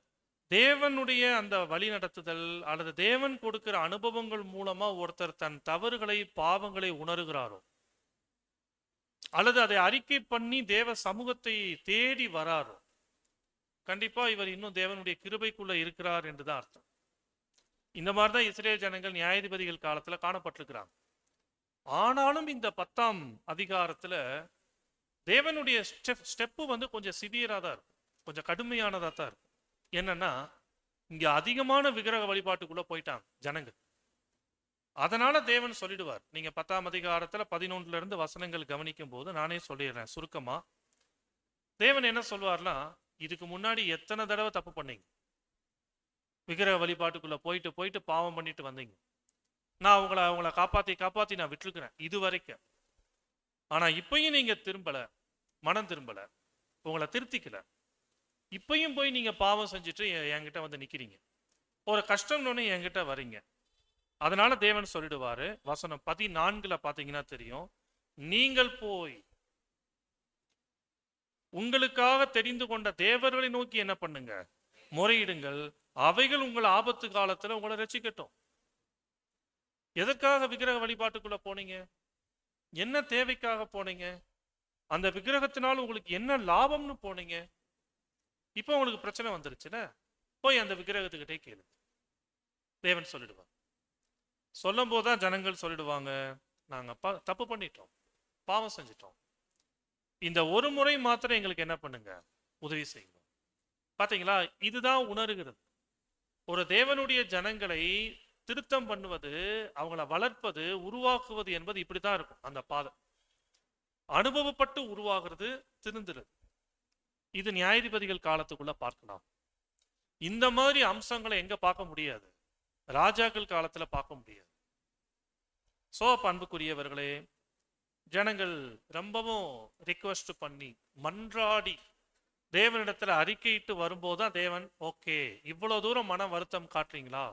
தேவனுடைய அந்த வழி நடத்துதல் அல்லது தேவன் கொடுக்கிற அனுபவங்கள் மூலமா ஒருத்தர் தன் தவறுகளை, பாவங்களை உணர்கிறாரோ, அல்லது அதை அறிக்கை பண்ணி தேவ சமூகத்தை தேடி வராரோ, கண்டிப்பா இவர் இன்னும் தேவனுடைய கிருபைக்குள்ள இருக்கிறார் என்றுதான் அர்த்தம். இந்த மாதிரிதான் இஸ்ரேல் ஜனங்கள் நியாயாதிபதிகள் காலத்துல காணப்பட்டிருக்கிறாங்க. ஆனாலும் இந்த 10ஆம் அதிகாரத்துல தேவனுடைய ஸ்டெப்பு கொஞ்சம் சிவியரா தான் இருக்கும், கொஞ்சம் கடுமையானதா தான் இருக்கும். என்னன்னா, இங்க அதிகமான விக்கிரக வழிபாட்டுக்குள்ள போயிட்டாங்க ஜனங்க. அதனால தேவன் சொல்லிடுவார். நீங்க 10ஆம் அதிகாரத்துல 11ல இருந்து வசனங்கள் கவனிக்கும் போது நானே சொல்லிடுறேன் சுருக்கமா. தேவன் என்ன சொல்வார்னா, இதுக்கு முன்னாடி எத்தனை தடவை தப்பு பண்ணீங்க, விக்கிரக வழிபாட்டுக்குள்ள போயிட்டு போயிட்டு பாவம் பண்ணிட்டு வந்தீங்க. நான் அவங்கள காப்பாத்தி நான் விட்டுருக்கிறேன் இது வரைக்கும். ஆனா இப்பயும் நீங்க திரும்பல, மனம் திரும்பல, உங்களை திருத்திக்கல. இப்பயும் போய் நீங்க பாவம் செஞ்சுட்டு என்கிட்ட வந்து நிக்கிறீங்க. ஒரு கஷ்டம்னு என்கிட்ட வரீங்க. அதனால தேவன் சொல்லிடுவாரு, வசனம் 14ல பாத்தீங்கன்னா தெரியும், நீங்கள் போய் உங்களுக்காக தெரிந்து கொண்ட தேவர்களை நோக்கி என்ன பண்ணுங்க, முறையிடுங்கள், அவைகள் உங்கள் ஆபத்து காலத்துல உங்களை ரட்சிக்கட்டும். எதற்காக விக்கிரக வழிபாட்டுக்குள்ள போனீங்க? என்ன தேவைக்காக போனீங்க? அந்த விக்கிரகத்தினால் உங்களுக்கு என்ன லாபம்னு போனீங்க? இப்போ உங்களுக்கு பிரச்சனை வந்துருச்சுல, போய் அந்த விக்கிரகத்துக்கிட்டே கேளு. தேவன் சொல்லிடுவாங்க. சொல்லும் போதுதான் ஜனங்கள் சொல்லிடுவாங்க, நாங்க தப்பு பண்ணிட்டோம், பாவம் செஞ்சிட்டோம், இந்த ஒரு முறை மாத்திரம் எங்களுக்கு என்ன பண்ணுங்க, உதவி செய்யுங்க. பாத்தீங்களா, இதுதான் உணர்கிறது. ஒரு தேவனுடைய ஜனங்களை திருத்தம் பண்ணுவது, அவங்கள வளர்ப்பது, உருவாக்குவது என்பது இப்படித்தான் இருக்கும். அந்த பாதை அனுபவப்பட்டு உருவாகிறது, திருந்துறது. இது நியாயாதிபதிகள் காலத்துக்குள்ள பார்க்கலாம். இந்த மாதிரி அம்சங்களை எங்க பார்க்க முடியாது, ராஜாக்கள் காலத்துல பார்க்க முடியாது. சோ பண்புக்குரியவர்களே, ஜனங்கள் ரொம்பவும் ரிக்வெஸ்ட் பண்ணி மன்றாடி தேவனிடத்துல அறிக்கையிட்டு வரும்போதுதான் தேவன், ஓகே இவ்வளவு தூரம் மன வருத்தம் காட்டுறீங்களா,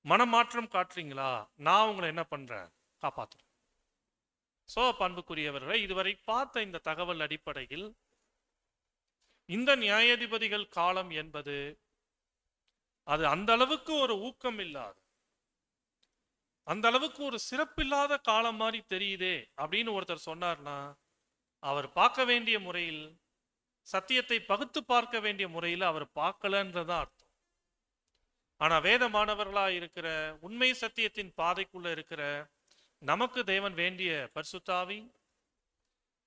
மனமாற்றம் காட்டுறீங்களா, நான் உங்களை என்ன பண்றேன், காப்பாத்துறேன். சோ பண்புக்குரியவர்களை, இதுவரை பார்த்த இந்த தகவல் அடிப்படையில் இந்த நியாயாதிபதிகள் காலம் என்பது அது அந்த அளவுக்கு ஒரு ஊக்கம் இல்லாத, அந்த அளவுக்கு ஒரு சிறப்பில்லாத காலம் மாதிரி தெரியுதே அப்படின்னு ஒருத்தர் சொன்னார்னா, அவர் பார்க்க வேண்டிய முறையில், சத்தியத்தை பகுத்து பார்க்க வேண்டிய முறையில் அவர் பார்க்கலன்றதான் அர்த்தம். ஆனா வேதமானவர்களா இருக்கிற, உண்மை சத்தியத்தின் பாதைக்குள்ள இருக்கிற நமக்கு தேவன் வேண்டிய பரிசுத்தாவி,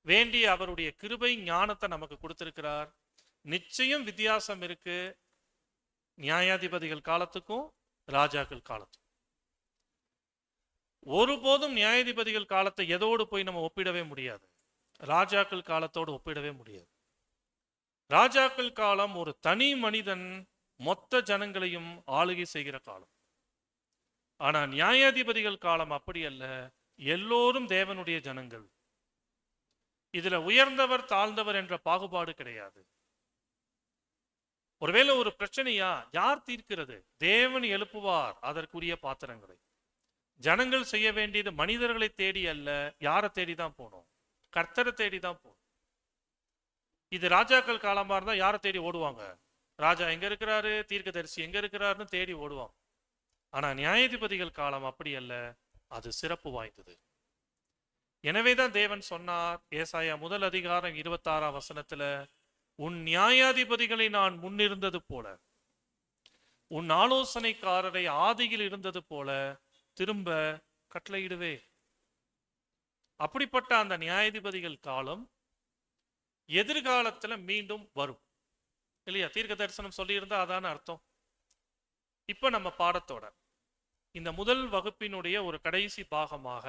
வேண்டிய அவருடைய கிருபை ஞானத்தை நமக்கு கொடுத்திருக்கிறார். நிச்சயம் வித்தியாசம் இருக்கு நியாயாதிபதிகள் காலத்துக்கும் ராஜாக்கள் காலத்துக்கும். ஒருபோதும் நியாயாதிபதிகள் காலத்தை எதோடு போய் நம்ம ஒப்பிடவே முடியாது, ராஜாக்கள் காலத்தோடு ஒப்பிடவே முடியாது. ராஜாக்கள் காலம் ஒரு தனி மனிதன் மொத்த ஜனங்களையும் ஆளுகை செய்கிற காலம். ஆனா நியாயாதிபதிகள் காலம் அப்படி அல்ல, எல்லோரும் தேவனுடைய ஜனங்கள். இதுல உயர்ந்தவர் தாழ்ந்தவர் என்ற பாகுபாடு கிடையாது. ஒருவேளை ஒரு பிரச்சனையா யார் தீர்க்கிறது? தேவன் எழுப்புவார் அதற்குரிய பாத்திரங்களை. ஜனங்கள் செய்ய வேண்டியது மனிதர்களை தேடி அல்ல, யாரை தேடி தான் போகணும், கர்த்தரை தேடி தான் போகணும். இது ராஜாக்கள் காலமா இருந்தா யாரை தேடி ஓடுவாங்க? ராஜா எங்க இருக்கிறாரு, தீர்க்கதரிசி எங்க இருக்கிறாருன்னு தேடி ஓடுவாங்க. ஆனா நியாயாதிபதிகள் காலம் அப்படி அல்ல, அது சிறப்பு வாய்ந்தது. எனவேதான் தேவன் சொன்னார், ஏசாயா 1:26 வசனத்துல, உன் நியாயாதிபதிகளை நான் முன்னிருந்தது போல, உன் ஆலோசனைக்காரரை ஆதியில் இருந்தது போல திரும்ப கட்டளையிடுவே. அப்படிப்பட்ட அந்த நியாயாதிபதிகள் காலம் எதிர்காலத்துல மீண்டும் வரும் இல்லையா? தீர்க்க தரிசனம் சொல்லியிருந்தா அதான அர்த்தம். இப்ப நம்ம பாடத்தோட இந்த முதல் வகுப்பினுடைய ஒரு கடைசி பாகமாக,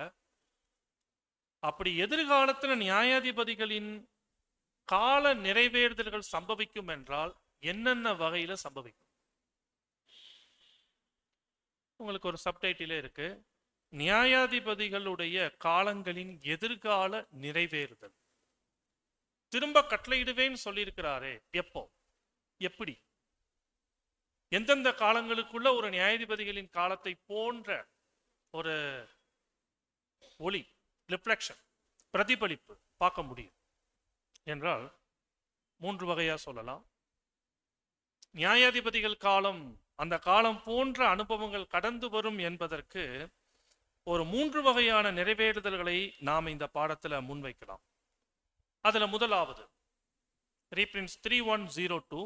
அப்படி எதிர்காலத்துல நியாயாதிபதிகளின் கால நிறைவேறுதல்கள் சம்பவிக்கும் என்றால் என்னென்ன வகையில சம்பவிக்கும்? உங்களுக்கு ஒரு சப்டைட்டிலே இருக்கு, நியாயாதிபதிகளுடைய காலங்களின் எதிர்கால நிறைவேறுதல். திரும்ப கட்டளையிடுவேன்னு சொல்லியிருக்கிறாரே, எப்போ, எப்படி, எந்தெந்த காலங்களுக்குள்ள ஒரு நியாயாதிபதிகளின் காலத்தை போன்ற ஒரு ஒளி, ரிஃப்ளெக்ஷன், பிரதிபலிப்பு பார்க்க முடியும் என்றால் 3 வகையா சொல்லலாம். நியாயாதிபதிகள் காலம், அந்த காலம் போன்ற அனுபவங்கள் கடந்து வரும் என்பதற்கு ஒரு 3 வகையான நிறைவேறுதல்களை நாம் இந்த பாடத்துல முன்வைக்கலாம். அதுல முதலாவது ரீப்ரின்ஸ் 3102,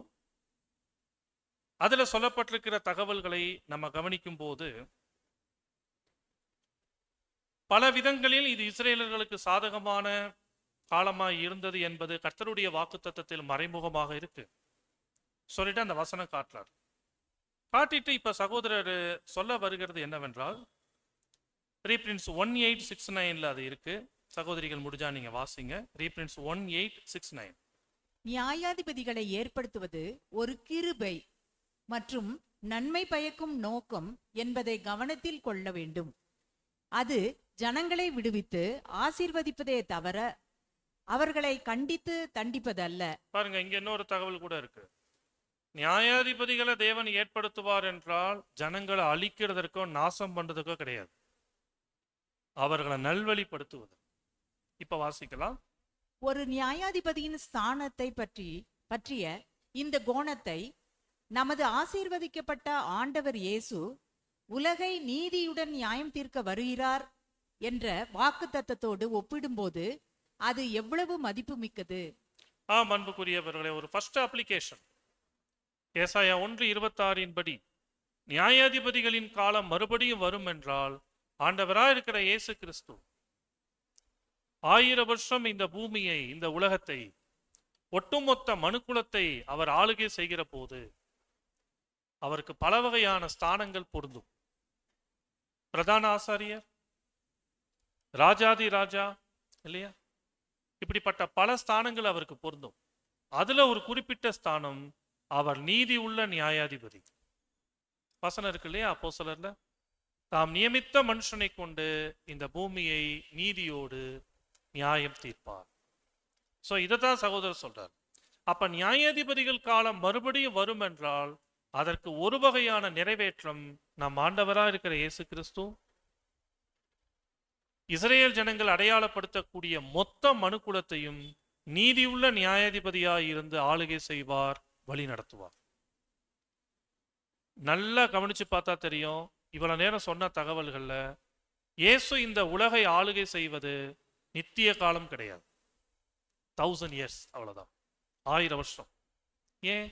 அதுல சொல்லப்பட்டிருக்கிற தகவல்களை நம்ம கவனிக்கும் போது பல விதங்களில் இது இஸ்ரேலர்களுக்கு சாதகமான காலமாய் இருந்தது என்பது கர்த்தருடைய வாக்குத்தத்தத்தில் மறைமுகமாக இருக்கு. சொல்லிட்டு அந்த வசனம் காட்டுறார். காட்டிட்டு இப்ப சகோதரர் சொல்ல வருகிறது என்னவென்றால், ரீப்ரின்ஸ் 1869 அது இருக்கு. சகோதரிகள் முடிஞ்சா நீங்க வாசிங்க. ரீப்ரின்ஸ் 1869. நியாயாதிபதிகளை ஏற்படுத்துவது ஒரு கிருபை மற்றும் நன்மை பயக்கும் நோக்கம் என்பதை கவனத்தில் கொள்ள வேண்டும். அது ஜனங்களை விடுவித்து ஆசீர்வதிப்பதே தவிர அவர்களை கண்டித்து தண்டிப்பதல்ல. பாருங்க, இங்க இன்னொரு தகவல் கூட இருக்கு. நியாயாதிபதிகளை தேவன் ஏற்படுத்துவார் என்றால் ஜனங்களை அழிக்கிறதற்கோ நாசம் பண்றதுக்கோ கிடையாது, அவர்களை நல்வழிப்படுத்துவது. இப்ப வாசிக்கலாம். ஒரு நியாயாதிபதியின் ஸ்தானத்தை பற்றிய இந்த கோணத்தை நமது ஆசீர்வதிக்கப்பட்ட ஆண்டவர் இயேசு உலகை நீதியுடன் நியாயம் தீர்க்க வருகிறார் என்ற வாக்குத்தத்தத்தோடு ஒப்பிடும்போது அது எவ்வளவு மதிப்புமிக்கது. அன்புக்குரியவர்களே, ஒரு ஃபர்ஸ்ட் அப்ளிகேஷன் ஏசாயா 1:26 படி நியாயாதிபதிகளின் காலம் மறுபடியும் வரும் என்றால் ஆண்டவராய் இருக்கிற இயேசு கிறிஸ்து 1000 வருஷம் இந்த பூமியை, இந்த உலகத்தை, ஒட்டுமொத்த மனுக்குலத்தை அவர் ஆளுகை செய்கிற போது அவருக்கு பல வகையான ஸ்தானங்கள் பொருந்தும். பிரதான ஆசாரியர், ராஜாதி ராஜா, இல்லையா? இப்படிப்பட்ட பல ஸ்தானங்கள் அவருக்கு பொருந்தும். அதுல ஒரு குறிப்பிட்ட ஸ்தானம், அவர் நீதி உள்ள நியாயாதிபதி. வசனம் இருக்கு இல்லையா அப்போஸ்தலர்ல, தாம் நியமித்த மனுஷனை கொண்டு இந்த பூமியை நீதியோடு நியாயம் தீர்ப்பார். சோ இதைதான் சகோதரர் சொல்றார். அப்ப நியாயாதிபதிகள் காலம் மறுபடியும் வரும் என்றால் அதற்கு ஒரு வகையான நிறைவேற்றம் நம் ஆண்டவரா இருக்கிற இயேசு கிறிஸ்து இஸ்ரேல் ஜனங்கள் அடையாளப்படுத்தக்கூடிய மொத்த மனுக்குலத்தையும் நீதியுள்ள நியாயாதிபதியாய் இருந்து ஆளுகை செய்வார், வழி நடத்துவார். நல்லா கவனிச்சு பார்த்தா தெரியும், இவ்வளவு நேரம் சொன்ன தகவல்கள்ல இயேசு இந்த உலகை ஆளுகை செய்வது நித்திய காலம் கிடையாது. 1000 years, அவ்வளவுதான், 1000 வருஷம். ஏன்?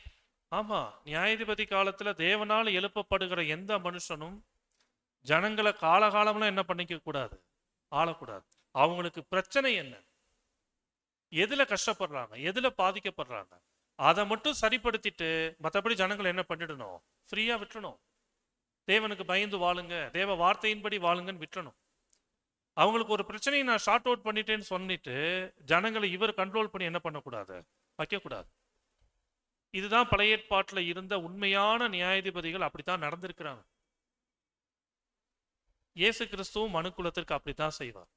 ஆமா, நியாயாதிபதி காலத்துல தேவனால் எழுப்பப்படுகிற எந்த மனுஷனும் ஜனங்களை காலகாலம்லாம் என்ன பண்ணிக்க கூடாது, ஆளக்கூடாது. அவங்களுக்கு பிரச்சனை என்ன, எதுல கஷ்டப்படுறாங்க, எதுல பாதிக்கப்படுறாங்க, அதை மட்டும் சரிப்படுத்திட்டு மற்றபடி ஜனங்களை என்ன பண்ணிடணும், ஃப்ரீயா விட்டுறணும். தேவனுக்கு பயந்து வாழுங்க, தேவ வார்த்தையின்படி வாழுங்கன்னு விட்டுறணும். அவங்களுக்கு ஒரு பிரச்சனையை நான் ஷார்ட் அவுட் பண்ணிட்டேன்னு சொல்லிட்டு ஜனங்களை இவர் கண்ட்ரோல் பண்ணி என்ன பண்ணக்கூடாது, வைக்கக்கூடாது. இதுதான் பழைய ஏற்பாட்டில் இருந்த உண்மையான நியாயாதிபதிகள். அப்படித்தான் நடந்திருக்கிறாங்க. இயேசு கிறிஸ்துவும் மனுக்குலத்திற்கு அப்படித்தான் செய்வார்.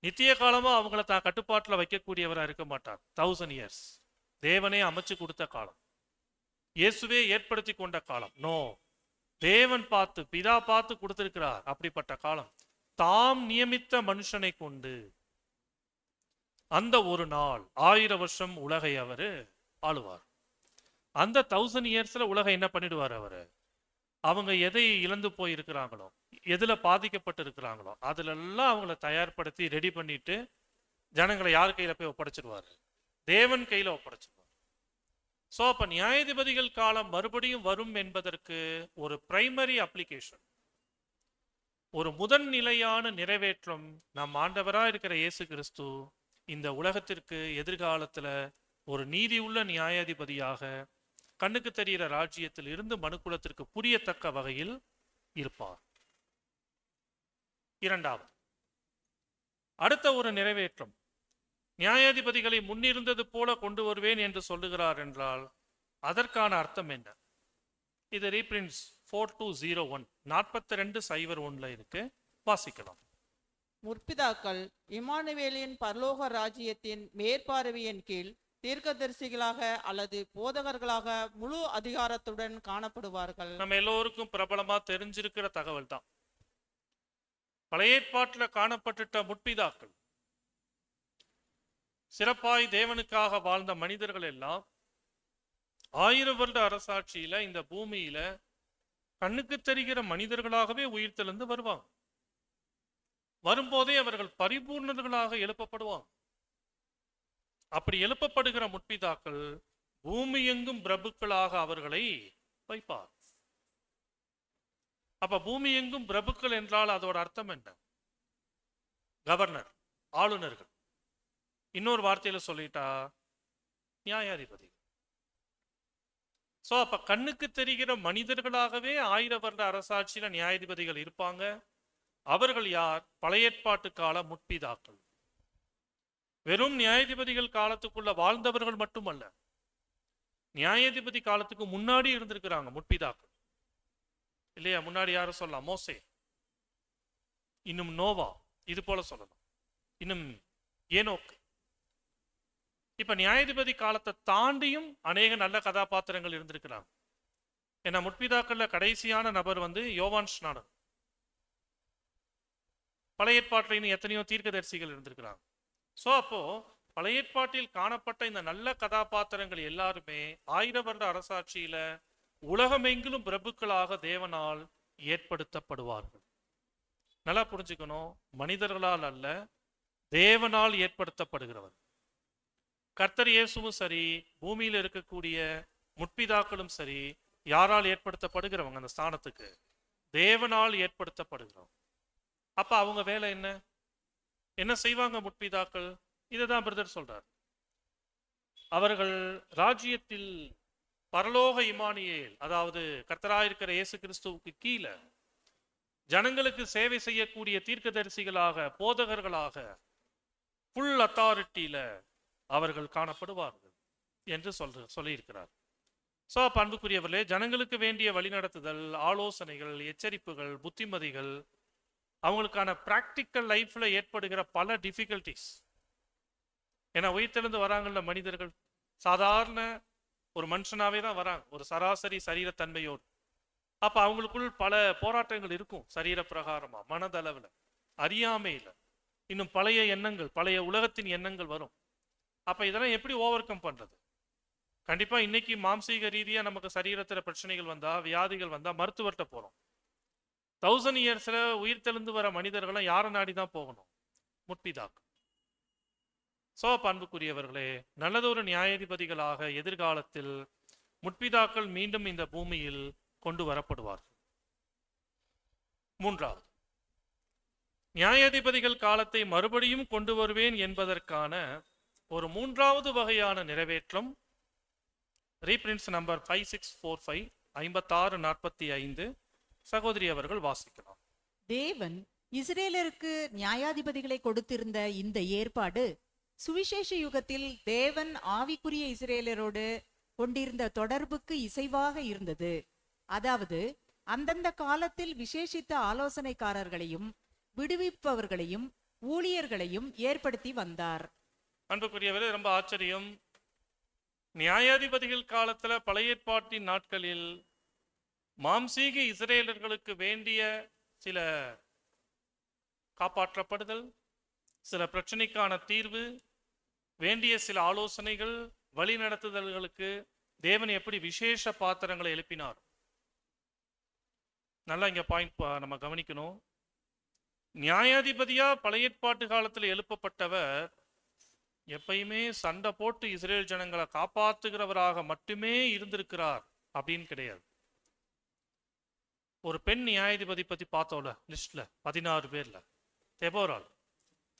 நித்திய காலமா அவங்கள தான் கட்டுப்பாட்டில் வைக்கக்கூடியவராக இருக்க மாட்டார். 1000 years தேவனே அமைச்சு கொடுத்த காலம், இயேசுவே ஏற்படுத்தி கொண்ட காலம். நோ, தேவன் பார்த்து, பிதா பார்த்து கொடுத்திருக்கிறார் அப்படிப்பட்ட காலம். தாம் நியமித்த மனுஷனை கொண்டு அந்த ஒரு நாள் 1000 வருஷம் உலகை அவரு ஆளுவார். அந்த 1000 yearsல உலகை என்ன பண்ணிடுவார் அவரு? அவங்க எதை இழந்து போயிருக்கிறாங்களோ, எதுல பாதிக்கப்பட்டு இருக்கிறாங்களோ அதுல எல்லாம் அவங்கள தயார்படுத்தி ரெடி பண்ணிட்டு ஜனங்களை யார் கையில போய் ஒப்படைச்சிருவாரு? தேவன் கையில ஒப்படைச்சிருவார். சோ அப்ப நியாயாதிபதிகள் காலம் மறுபடியும் வரும் என்பதற்கு ஒரு பிரைமரி அப்ளிகேஷன், ஒரு முதன் நிலையான நிறைவேற்றம் நம் ஆண்டவரா இருக்கிற இயேசு கிறிஸ்து இந்த உலகத்திற்கு எதிர்காலத்துல ஒரு நீதி உள்ள நியாயாதிபதியாக கண்ணுக்கு தெரிகிற ராஜ்யத்தில் இருந்து மனுக்குலத்திற்கு புரியத்தக்க வகையில் இருப்பார். இரண்டாவது, அடுத்த ஒரு நிறைவேற்றம், நியாயாதிபதிகளை முன்னிருந்தது போல கொண்டு வருவேன் என்று சொல்லுகிறார் என்றால் அதற்கான அர்த்தம் என்ன? இது ரீப்ரின்ஸ் 4201 4201 இருக்கு, வாசிக்கலாம். முற்பிதாக்கள் இம்மானுவேலின் பரலோக ராஜ்யத்தின் மேற்பார்வையின் கீழ் தீர்க்கதரிசிகளாக அல்லது போதகர்களாக முழு அதிகாரத்துடன் காணப்படுவார்கள். நம்ம எல்லோருக்கும் பிரபலமா தெரிஞ்சிருக்கிற தகவல் தான். பழைய ஏற்பாட்டில் காணப்பட்ட முற்பிதாக்கள், சிறப்பாய் தேவனுக்காக வாழ்ந்த மனிதர்கள் எல்லாம் 1000 வருட அரசாட்சியில இந்த பூமியில கண்ணுக்கு தெரிகிற மனிதர்களாகவே உயிர்த்தெழுந்து வருவாங்க. வரும்போதே அவர்கள் பரிபூர்ணர்களாக எழுப்பப்படுவாங்க. அப்படி எழுப்பப்படுகிற முற்பிதாக்கள் பூமி எங்கும் பிரபுக்களாக அவர்களை வைப்பார். அப்ப பூமி எங்கும் பிரபுக்கள் என்றால் அதோட அர்த்தம் என்ன? கவர்னர், ஆளுநர்கள். இன்னொரு வார்த்தையில சொல்லிட்டா நியாயாதிபதி. சோ அப்ப கண்ணுக்கு தெரிகிற மனிதர்களாகவே 1000 வருட அரசாட்சியில நியாயாதிபதிகள் இருப்பாங்க. அவர்கள் யார்? பழைய ஏற்பாட்டு கால முற்பிதாக்கள். வெறும் நியாயாதிபதிகள் காலத்துக்குள்ள வாழ்ந்தவர்கள் மட்டுமல்ல, நியாயாதிபதி காலத்துக்கு முன்னாடி இருந்திருக்கிறாங்க முற்பிதாக்கள் இல்லையா? முன்னாடி யாரும் சொல்லலாம், மோசே, இன்னும் நோவா, இது போல சொல்லலாம், இன்னும் ஏனோக்கு. இப்ப நியாயாதிபதி காலத்தை தாண்டியும் அநேக நல்ல கதாபாத்திரங்கள் இருந்திருக்கிறாங்க. ஏன்னா முற்பிதாக்கள்ல கடைசியான நபர் யோவான் ஸ்நானன். பழைய ஏற்பாட்டில் இன்னும் எத்தனையோ தீர்க்கதரிசிகள் இருந்திருக்கிறாங்க. ஸோ அப்போ பழைய ஏற்பாட்டில் காணப்பட்ட இந்த நல்ல கதாபாத்திரங்கள் எல்லாருமே 1000 வருட அரசாட்சியில உலகமெங்கிலும் பிரபுக்களாக தேவனால் ஏற்படுத்தப்படுவார்கள். நல்லா புரிஞ்சுக்கணும், மனிதர்களால் அல்ல, தேவனால் ஏற்படுத்தப்படுகிறவர். கர்த்தர் இயேசுவும் சரி, பூமியில் இருக்கக்கூடிய முற்பிதாக்களும் சரி, யாரால் ஏற்படுத்தப்படுகிறவங்க அந்த ஸ்தானத்துக்கு? தேவனால் ஏற்படுத்தப்படுகிறவங்க. அப்ப அவங்க வேலை என்ன? என்ன செய்வாங்க முற்பிதாக்கள்? இதுதான் பிரதர் சொல்றார். அவர்கள் ராஜ்யத்தில் பரலோக இமானியேல், அதாவது கர்த்தராயிருக்கிற இயேசு கிறிஸ்துவுக்கு கீழே ஜனங்களுக்கு சேவை செய்யக்கூடிய தீர்க்கதரிசிகளாக, போதகர்களாக, ஃபுல் அத்தாரிட்டியில அவர்கள் காணப்படுவார்கள் என்று சொல்லியிருக்கிறார். ஸோ அன்புக்குரியவர்களே, ஜனங்களுக்கு வேண்டிய வழிநடத்துதல், ஆலோசனைகள், எச்சரிப்புகள், புத்திமதிகள், அவங்களுக்கான பிராக்டிக்கல் லைஃப்ல ஏற்படுகிற பல டிஃபிகல்டிஸ். ஏன்னா உயிர்த்தெழுந்து வராங்கல்ல மனிதர்கள், சாதாரண ஒரு மனுஷனாவே தான் வராங்க, ஒரு சராசரி சரீரத்தன்மையோடு. அப்ப அவங்களுக்குள் பல போராட்டங்கள் இருக்கும், சரீர பிரகாரமா, மனதளவில், அறியாமையில, இன்னும் பழைய எண்ணங்கள், பழைய உலகத்தின் எண்ணங்கள் வரும். அப்ப இதெல்லாம் எப்படி ஓவர் கம் பண்றது? கண்டிப்பா இன்னைக்கு மாம்சீக ரீதியா நமக்கு சரீரத்துல பிரச்சனைகள் வந்தா, வியாதிகள் வந்தா மருத்துவர்கிட்ட போறோம். 1000 இயர்ஸ்ல உயிர்த்தெழுந்து வர மனிதர்களும் யாரை நாடிதான் போகணும்? முற்பிதாக்கள். சோ அன்புக்குரியவர்களே, நல்லதொரு நியாயாதிபதிகளாக எதிர்காலத்தில் முற்பிதாக்கள் மீண்டும் இந்த பூமியில் கொண்டு வரப்படுவார்கள். மூன்றாவது, நியாயாதிபதிகள் காலத்தை மறுபடியும் கொண்டு வருவேன் என்பதற்கான ஒரு மூன்றாவது வகையான நிறைவேற்றம் ரீபிரின்ஸ் நம்பர் 5645 5645 சகோதரி அவர்கள் வாசிக்கலாம். தேவன் இஸ்ரேலருக்கு நியாயாதிபதிகளை கொடுத்திருந்த இந்த ஏற்பாடு சுவிசேஷ யுகத்தில் தேவன் ஆவிக்குரிய இஸ்ரேலரோடு கொண்டிருந்த தொடர்புக்கு இசைவாக இருந்தது. அதாவது அந்தந்த காலத்தில் விசேஷித்த ஆலோசனைக்காரர்களையும் விடுவிப்பவர்களையும் ஊழியர்களையும் ஏற்படுத்தி வந்தார். அன்புக்குரியவரே, ரொம்ப ஆச்சரியம். நியாயாதிபதிகள் காலத்துல, பழைய ஏற்பாட்டின் நாட்களில் மாம்சீக இஸ்ரேலர்களுக்கு வேண்டிய சில காப்பாற்றப்படுதல், சில பிரச்சனைக்கான தீர்வு, வேண்டிய சில ஆலோசனைகள், வழிநடத்துதல்களுக்கு தேவன் எப்படி விசேஷ பாத்திரங்களை எழுப்பினார். நல்லா இங்க பாயிண்ட் நம்ம கவனிக்கணும். நியாயாதிபதியா பழைய ஏற்பாட்டு காலத்தில் எழுப்பப்பட்டவர் எப்பயுமே சண்டை போட்டு இஸ்ரேல் ஜனங்களை காப்பாற்றுகிறவராக மட்டுமே இருந்திருக்கிறார் அப்படின்னு கிடையாது. ஒரு பெண் நியாயாதிபதி பத்தி பார்த்தோம்ல லிஸ்ட்ல 16 பேர்ல,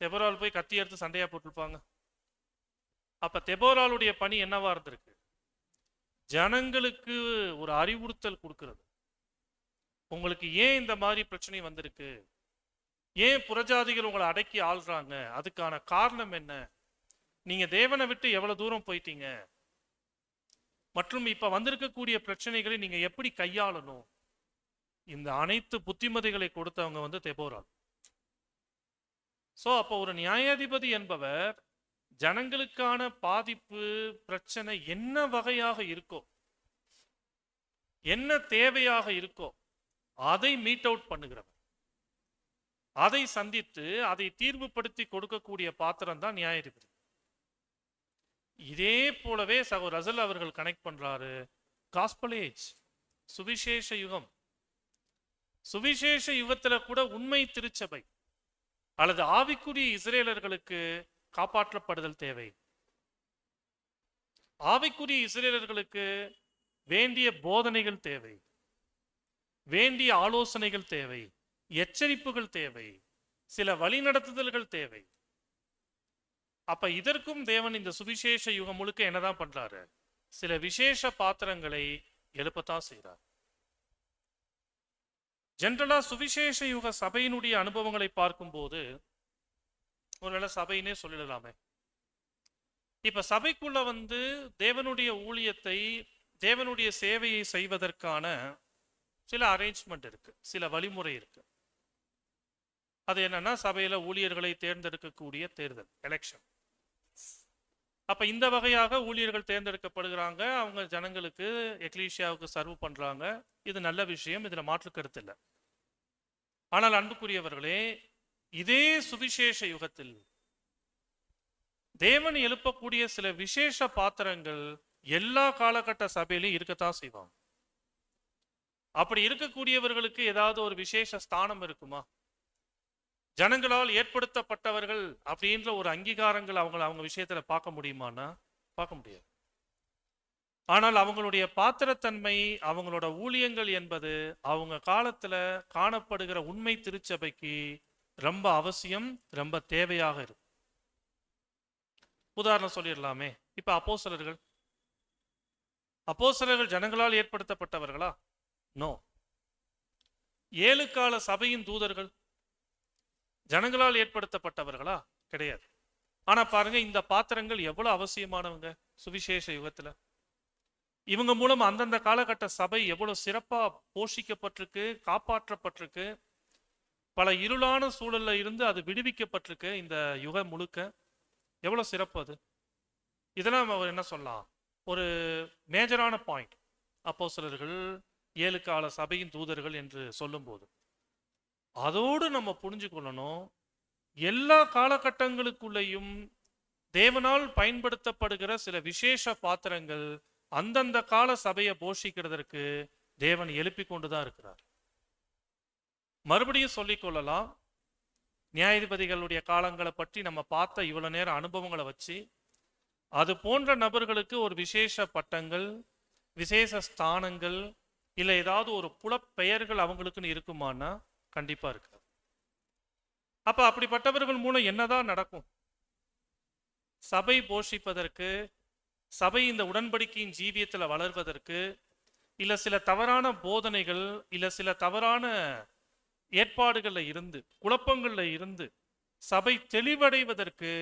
தெபோரால் போய் கத்தி எடுத்து சண்டையா போட்டுருப்பாங்க. அப்ப தெபோராளுடைய பணி என்னவா இருந்திருக்கு? ஜனங்களுக்கு ஒரு அறிவுறுத்தல் கொடுக்கிறது. உங்களுக்கு ஏன் இந்த மாதிரி பிரச்சனை வந்திருக்கு, ஏன் புறஜாதிகள் உங்களை அடக்கி ஆள்றாங்க, அதுக்கான காரணம் என்ன, நீங்க தேவனை விட்டு எவ்வளவு தூரம் போயிட்டீங்க, மற்றும் இப்ப வந்திருக்கக்கூடிய பிரச்சனைகளை நீங்க எப்படி கையாளணும், இந்த அனைத்து புத்திமதிகளை கொடுத்தவங்க தெபோரால். சோ அப்போ ஒரு நியாயாதிபதி என்பவர் ஜனங்களுக்கான பாதிப்பு, பிரச்சனை என்ன வகையாக இருக்கோ, என்ன தேவையாக இருக்கோ அதை மீட் அவுட் பண்ணுகிறவர், அதை சந்தித்து அதை தீர்வுபடுத்தி கொடுக்கக்கூடிய பாத்திரம் தான் நியாயாதிபதி. இதே போலவே சகோதரர் ரசல் அவர்கள் கனெக்ட் பண்றாரு. காஸ்பல் ஏஜ், சுவிசேஷ யுகம். சுவிசேஷ யுகத்துல கூட உண்மை திருச்சபை அல்லது ஆவிக்குரிய இஸ்ரேலர்களுக்கு காப்பாற்றப்படுதல் தேவை. ஆவிக்குரிய இஸ்ரேலர்களுக்கு வேண்டிய போதனைகள் தேவை, வேண்டிய ஆலோசனைகள் தேவை, எச்சரிப்புகள் தேவை, சில வழிநடத்துதல்கள் தேவை. அப்ப இதற்கும் தேவன் இந்த சுவிசேஷ யுகம் முழுக்க என்னதான் பண்றாரு? சில விசேஷ பாத்திரங்களை எழுப்பத்தான் செய்கிறார். ஜென்ரலா சுவிசேஷ யுக சபையினுடைய அனுபவங்களை பார்க்கும்போது ஒருவேளை சபையினே சொல்லிடலாமே. இப்ப சபைக்குள்ள தேவனுடைய ஊழியத்தை, தேவனுடைய சேவையை செய்வதற்கான சில அரேஞ்ச்மெண்ட் இருக்கு, சில வழிமுறை இருக்கு. அது என்னன்னா, சபையில ஊழியர்களை தேர்ந்தெடுக்கக்கூடிய தேர்தல், எலெக்ஷன். அப்ப இந்த வகையாக ஊழியர்கள் தேர்ந்தெடுக்கப்படுகிறாங்க. அவங்க ஜனங்களுக்கு, எக்லீசியாவுக்கு சர்வ் பண்றாங்க. இது நல்ல விஷயம், இதுல மாற்று கருத்து இல்லை. ஆனால் அன்புக்குரியவர்களே, இதே சுவிசேஷ யுகத்தில் தேவன் எழுப்பக்கூடிய சில விசேஷ பாத்திரங்கள் எல்லா காலகட்ட சபையிலும் இருக்கத்தான் செய்வாங்க. அப்படி இருக்கக்கூடியவர்களுக்கு ஏதாவது ஒரு விசேஷ ஸ்தானம் இருக்குமா? ஜனங்களால் ஏற்படுத்தப்பட்டவர்கள் அப்படின்ற ஒரு அங்கீகாரங்கள் அவங்க விஷயத்துல பார்க்க முடியுமான்னா பார்க்க முடியாது. ஆனால் அவங்களுடைய பாத்திரத்தன்மை, அவங்களோட ஊழியங்கள் என்பது அவங்க காலத்துல காணப்படுகிற உண்மை திருச்சபைக்கு ரொம்ப அவசியம், ரொம்ப தேவையாக இருக்கு. உதாரணம் சொல்லிடலாமே. இப்ப அப்போஸ்தலர்கள் ஜனங்களால் ஏற்படுத்தப்பட்டவர்களா? நோ. 7 கால சபையின் தூதர்கள் ஜனங்களால் ஏற்படுத்தப்பட்டவர்களா? கிடையாது. ஆனா பாருங்க, இந்த பாத்திரங்கள் எவ்வளவு அவசியமானவங்க சுவிசேஷ யுகத்துல. இவங்க மூலம் அந்தந்த காலகட்ட சபை எவ்வளவு சிறப்பா போஷிக்கப்பட்டிருக்கு, காப்பாற்றப்பட்டிருக்கு. பல இருளான சூழல்ல இருந்து அது விடுவிக்கப்பட்டிருக்கு. இந்த யுகம் முழுக்க எவ்வளவு சிறப்பு அது. இதெல்லாம் அவர் என்ன சொல்லலாம், ஒரு மேஜரான பாயிண்ட். அப்போஸ்தலர்கள் 7 கால சபையின் தூதர்கள் என்று சொல்லும்போது அதோடு நம்ம புரிஞ்சு கொள்ளணும், எல்லா காலகட்டங்களுக்குள்ளேயும் தேவனால் பயன்படுத்தப்படுகிற சில விசேஷ பாத்திரங்கள் அந்தந்த கால சபையை போஷிக்கிறதற்கு தேவன் எழுப்பி கொண்டுதான் இருக்கிறார். மறுபடியும் சொல்லிக் கொள்ளலாம், நியாயாதிபதிகளுடைய காலங்களை பற்றி நம்ம பார்த்த இவ்வளவு நேரம் அனுபவங்களை வச்சு அது போன்ற நபர்களுக்கு ஒரு விசேஷ பட்டங்கள், விசேஷ ஸ்தானங்கள், இல்லை ஏதாவது ஒரு புலப்பெயர்கள் அவங்களுக்குன்னு இருக்குமானா கண்டிப்பா இருக்காது. அப்ப அப்படிப்பட்டவர்கள் மூலம் என்னதான் நடக்கும்? சபை போஷிப்பதற்கு, சபை இந்த உடன்படிக்கையின் ஜீவியத்தில் வளர்வதற்கு, இல்ல சில தவறான போதனைகள், இல்ல சில தவறான ஏற்பாடுகள்ல இருந்து, குழப்பங்கள்ல இருந்து சபை தெளிவடைவதற்கு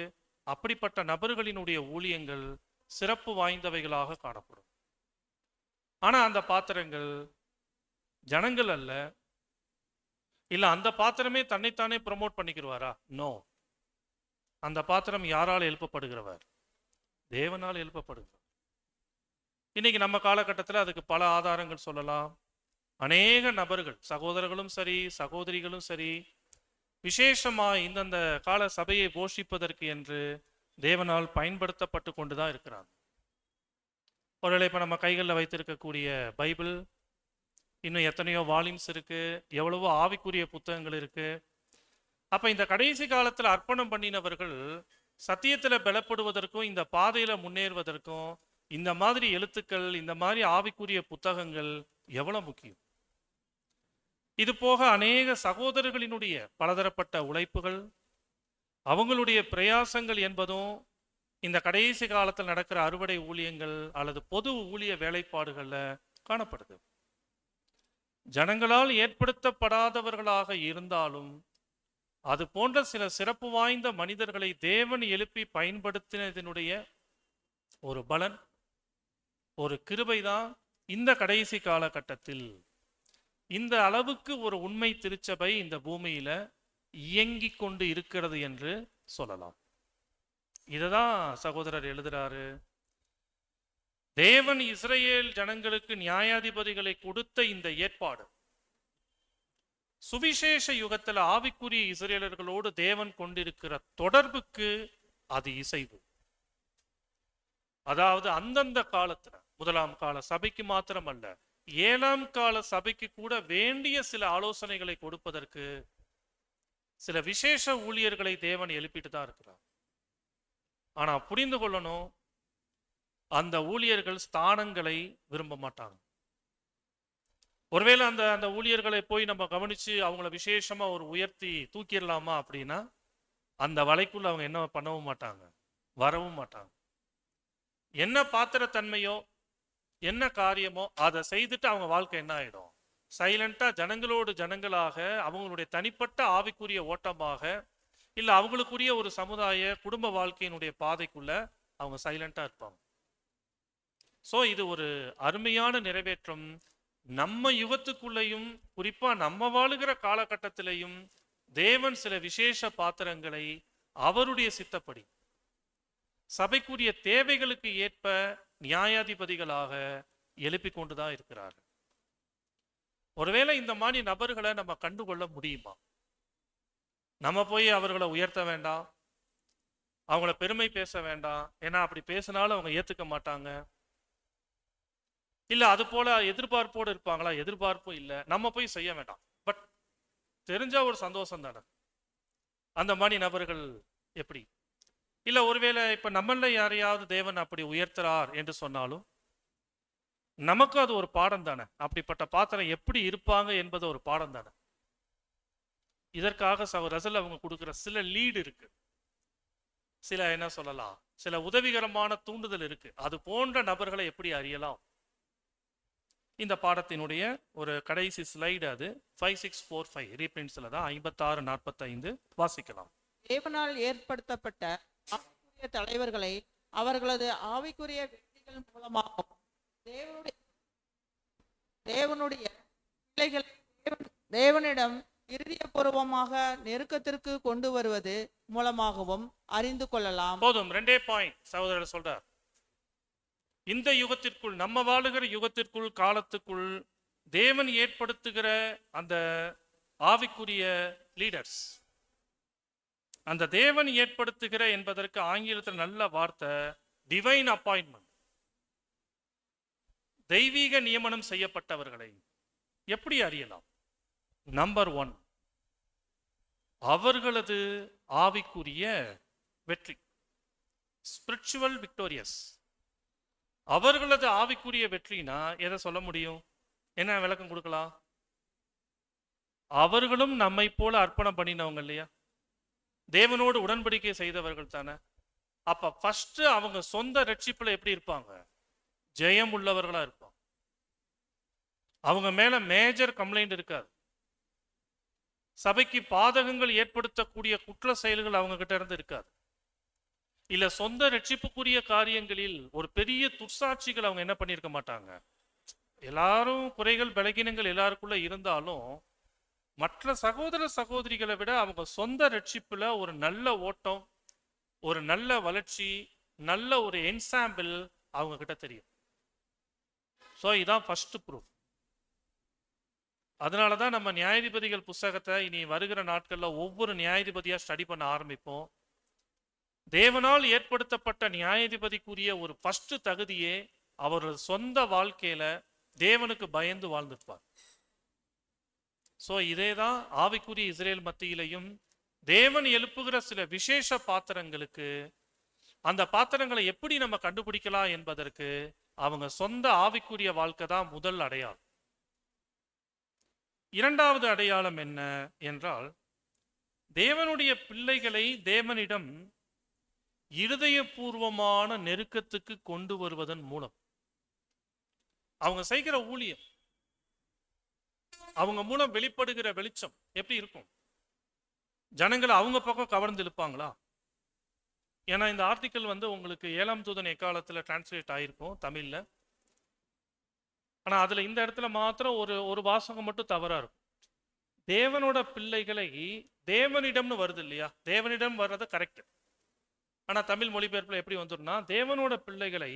அப்படிப்பட்ட நபர்களினுடைய ஊழியங்கள் சிறப்பு வாய்ந்தவைகளாக காணப்படும். ஆனா அந்த பாத்திரங்கள் ஜனங்கள் அல்ல. இல்ல அந்த பாத்திரமே தன்னைத்தானே ப்ரமோட் பண்ணிக்கிறவாரா? நோ. அந்த பாத்திரம் யாரால் எழுப்பப்படுகிறவர்? தேவனால் எழுப்பப்படுகிறவர். இன்னைக்கு நம்ம காலகட்டத்தில் அதுக்கு பல ஆதாரங்கள் சொல்லலாம். அநேக நபர்கள், சகோதரர்களும் சரி, சகோதரிகளும் சரி, விசேஷமா இந்தந்த கால சபையை போஷிப்பதற்கு என்று தேவனால் பயன்படுத்தப்பட்டு கொண்டுதான் இருக்கிறாங்க. ஒருவேளை இப்ப நம்ம கைகளில் வைத்திருக்கக்கூடிய பைபிள், இன்னும் எத்தனையோ வால்யூம்ஸ் இருக்கு, எவ்வளவோ ஆவிக்குரிய புத்தகங்கள் இருக்கு. அப்ப இந்த கடைசி காலத்துல அர்ப்பணம் பண்ணினவர்கள் சத்தியத்துல பலப்படுவதற்கும், இந்த பாதையில முன்னேறுவதற்கும் இந்த மாதிரி எழுத்துக்கள், இந்த மாதிரி ஆவிக்குரிய புத்தகங்கள் எவ்வளவு முக்கியம். இது போக அநேக சகோதரர்களினுடைய பலதரப்பட்ட உழைப்புகள், அவங்களுடைய பிரயாசங்கள் என்பதும் இந்த கடைசி காலத்தில் நடக்கிற அறுவடை ஊழியங்கள் அல்லது பொது ஊழிய வேலைப்பாடுகள்ல காணப்படுது. ஜனங்களால் ஏற்படுத்தப்படாதவர்களாக இருந்தாலும் அது போன்ற சில சிறப்பு வாய்ந்த மனிதர்களை தேவன் எழுப்பி பயன்படுத்தினதனுடைய ஒரு பலன், ஒரு கிருபைதான் இந்த கடைசி காலகட்டத்தில் இந்த அளவுக்கு ஒரு உண்மை திருச்சபை இந்த பூமியில இயங்கிக் கொண்டு இருக்கிறது என்று சொல்லலாம். இததான் சகோதரர் எழுதுறாரு. தேவன் இஸ்ரேல் ஜனங்களுக்கு நியாயாதிபதிகளை கொடுத்த இந்த ஏற்பாடு சுவிசேஷ யுகத்தில் ஆவிக்குரிய இஸ்ரேலர்களோடு தேவன் கொண்டிருக்கிற தொடர்புக்கு அது இசைவு. அதாவது அந்தந்த காலத்துல, 1ஆம் கால சபைக்கு மாத்திரமல்ல, 7ஆம் கால சபைக்கு கூட வேண்டிய சில ஆலோசனைகளை கொடுப்பதற்கு சில விசேஷ ஊழியர்களை தேவன் எழுப்பிட்டு தான் இருக்கிறார். ஆனா புரிந்து கொள்ளணும், அந்த ஊழியர்கள் ஸ்தானங்களை விரும்ப மாட்டாங்க. ஒருவேளை அந்த ஊழியர்களை போய் நம்ம கவனிச்சு அவங்கள விசேஷமா ஒரு உயர்த்தி தூக்கிடலாமா அப்படின்னா அந்த வலைக்குள்ள அவங்க என்ன பண்ணவும் மாட்டாங்க, வரவும் மாட்டாங்க. என்ன பாத்திரத்தன்மையோ, என்ன காரியமோ அதை செய்துட்டு அவங்க வாழ்க்கை என்ன ஆயிடும், சைலண்டா ஜனங்களோடு ஜனங்களாக அவங்களுடைய தனிப்பட்ட ஆவிக்குரிய ஓட்டமாக இல்ல அவங்களுக்குரிய ஒரு சமுதாய குடும்ப வாழ்க்கையினுடைய பாதைக்குள்ள அவங்க சைலண்டா இருப்பாங்க. ஸோ இது ஒரு அருமையான நிறைவேற்றம். நம்ம யுகத்துக்குள்ளேயும் குறிப்பா நம்ம வாழுகிற காலகட்டத்திலையும் தேவன் சில விசேஷ பாத்திரங்களை அவருடைய சித்தப்படி சபைக்குரிய தேவைகளுக்கு ஏற்ப நியாயாதிபதிகளாக எழுப்பி கொண்டுதான் இருக்கிறார். ஒருவேளை இந்த மாதிரி நபர்களை நம்ம கண்டுகொள்ள முடியுமா? நம்ம போய் அவர்களை உயர்த்த வேண்டாம், அவங்கள பெருமை பேச வேண்டாம், ஏன்னா அப்படி பேசினாலும் அவங்க ஏத்துக்க மாட்டாங்க. இல்ல அது போல எதிர்பார்ப்போடு இருப்பாங்களா? எதிர்பார்ப்பும் இல்லை, நம்ம போய் செய்ய வேண்டாம். பட் தெரிஞ்ச ஒரு சந்தோஷம் தானே. அந்த மாதிரி நபர்கள் எப்படி? இல்ல ஒருவேளை இப்ப நம்மள யாரையாவது தேவன் அப்படி உயர்த்துறார் என்று சொன்னாலும் நமக்கு அது ஒரு பாடம் தானே. அப்படிப்பட்ட பாத்திரம் எப்படி இருப்பாங்க என்பது ஒரு பாடம் தானே. இதற்காக ரசல் அவங்க கொடுக்குற சில லீடு இருக்கு, சில என்ன சொல்லலாம், சில உதவிகரமான தூண்டுதல் இருக்கு. அது போன்ற நபர்களை எப்படி அறியலாம்? இந்த பாடத்தினுடைய ஒரு கடைசி ஸ்லைடு அது 5645 ரீபிரிண்ட்ஸ்ல தான் 5645 வாசிக்கலாம். தேவனால் ஏற்படுத்தப்பட்ட ஆவிக்குரிய தலைவர்களை அவர்களது ஆவிக்குரிய வெற்றிகள் மூலமாகவும் தேவனுடைய பிள்ளைகளை தேவனிடம் இருதயபூர்வமாக நெருக்கத்திற்கு கொண்டு வருவது மூலமாகவும் அறிந்து கொள்ளலாம். போதும், 2 பாயிண்ட் சகோதரர் சொல்றார். இந்த யுகத்திற்குள், நம்ம வாழுகிற யுகத்திற்குள், காலத்துக்குள் தேவன் ஏற்படுத்துகிற அந்த ஆவிக்குரிய லீடர்ஸ், அந்த தேவன் ஏற்படுத்துகிற என்பதற்கு ஆங்கிலத்தில் நல்ல வார்த்தை டிவைன் அப்பாயின்மெண்ட். தெய்வீக நியமனம் செய்யப்பட்டவர்களை எப்படி அறியலாம்? நம்பர் 1, அவர்களது ஆவிக்குரிய வெற்றி, ஸ்பிரிச்சுவல் விக்டோரியஸ். அவர்களது ஆவிக்குரிய வெற்றினா எதை சொல்ல முடியும்? என்ன விளக்கம் கொடுக்கலாம்? அவர்களும் நம்மை போல அர்ப்பணம் பண்ணினவங்க இல்லையா, தேவனோடு உடன்படிக்கை செய்தவர்கள் தானே. அப்ப ஃபர்ஸ்ட் அவங்க சொந்த ரட்சிப்புல எப்படி இருப்பாங்க? ஜெயம் உள்ளவர்களா இருப்பாங்க. அவங்க மேல மேஜர் கம்ப்ளைண்ட் இருக்காது. சபைக்கு பாதகங்கள் ஏற்படுத்தக்கூடிய குற்ற செயல்கள் அவங்க கிட்ட இருந்து இருக்காது. இல்ல சொந்த ரட்சிப்புக்குரிய காரியங்களில் ஒரு பெரிய துர்சாட்சிகள் அவங்க என்ன பண்ணியிருக்க மாட்டாங்க. எல்லாரும் குறைகள் பலகீனங்கள் எல்லாருக்குள்ள இருந்தாலும் மற்ற சகோதர சகோதரிகளை விட அவங்க சொந்த ரட்சிப்புல ஒரு நல்ல ஓட்டம், ஒரு நல்ல வளர்ச்சி, நல்ல ஒரு என்சாம்பிள் அவங்க கிட்ட தெரியும். ஸோ இதான் ஃபர்ஸ்ட் ப்ரூஃப். அதனால தான் நம்ம நியாயாதிபதிகள் புஸ்தகத்தை இனி வருகிற நாட்களில் ஒவ்வொரு நியாயாதிபதியா ஸ்டடி பண்ண ஆரம்பிப்போம். தேவனால் ஏற்படுத்தப்பட்ட நியாயாதிபதிக்குரிய ஒரு ஃபர்ஸ்ட் தகுதியே அவர்கள் சொந்த வாழ்க்கையில தேவனுக்கு பயந்து வாழ்ந்திருப்பார். ஸோ இதே தான் ஆவிக்குரிய இஸ்ரேல் மத்தியிலையும் தேவன் எழுப்புகிற சில விசேஷ பாத்திரங்களுக்கு அந்த பாத்திரங்களை எப்படி நம்ம கண்டுபிடிக்கலாம் என்பதற்கு அவங்க சொந்த ஆவிக்குரிய வாழ்க்கை தான் முதல் அடையாளம். இரண்டாவது அடையாளம் என்ன என்றால், தேவனுடைய பிள்ளைகளை தேவனிடம் இருதயபூர்வமான நெருக்கத்துக்கு கொண்டு வருவதன் மூலம் அவங்க செய்கிற ஊழியம், அவங்க மூலம் வெளிப்படுகிற வெளிச்சம் எப்படி இருக்கும்? ஜனங்களை அவங்க பக்கம் கவர்ந்து இழுப்பாங்களா? ஏன்னா இந்த ஆர்டிக்கல் உங்களுக்கு 7ஆம் தூதன் எக்காலத்தில் டிரான்ஸ்லேட் ஆயிருக்கும் தமிழ்ல. ஆனா அதுல இந்த இடத்துல மாத்திரம் ஒரு வாசகம் மட்டும் தவறா இருக்கும். தேவனோட பிள்ளைகளை தேவனிடம்னு வருது இல்லையா, தேவனிடம் வர்றது கரெக்ட். ஆனா தமிழ் மொழிபெயர்ப்புல எப்படி வந்துருன்னா, தேவனோட பிள்ளைகளை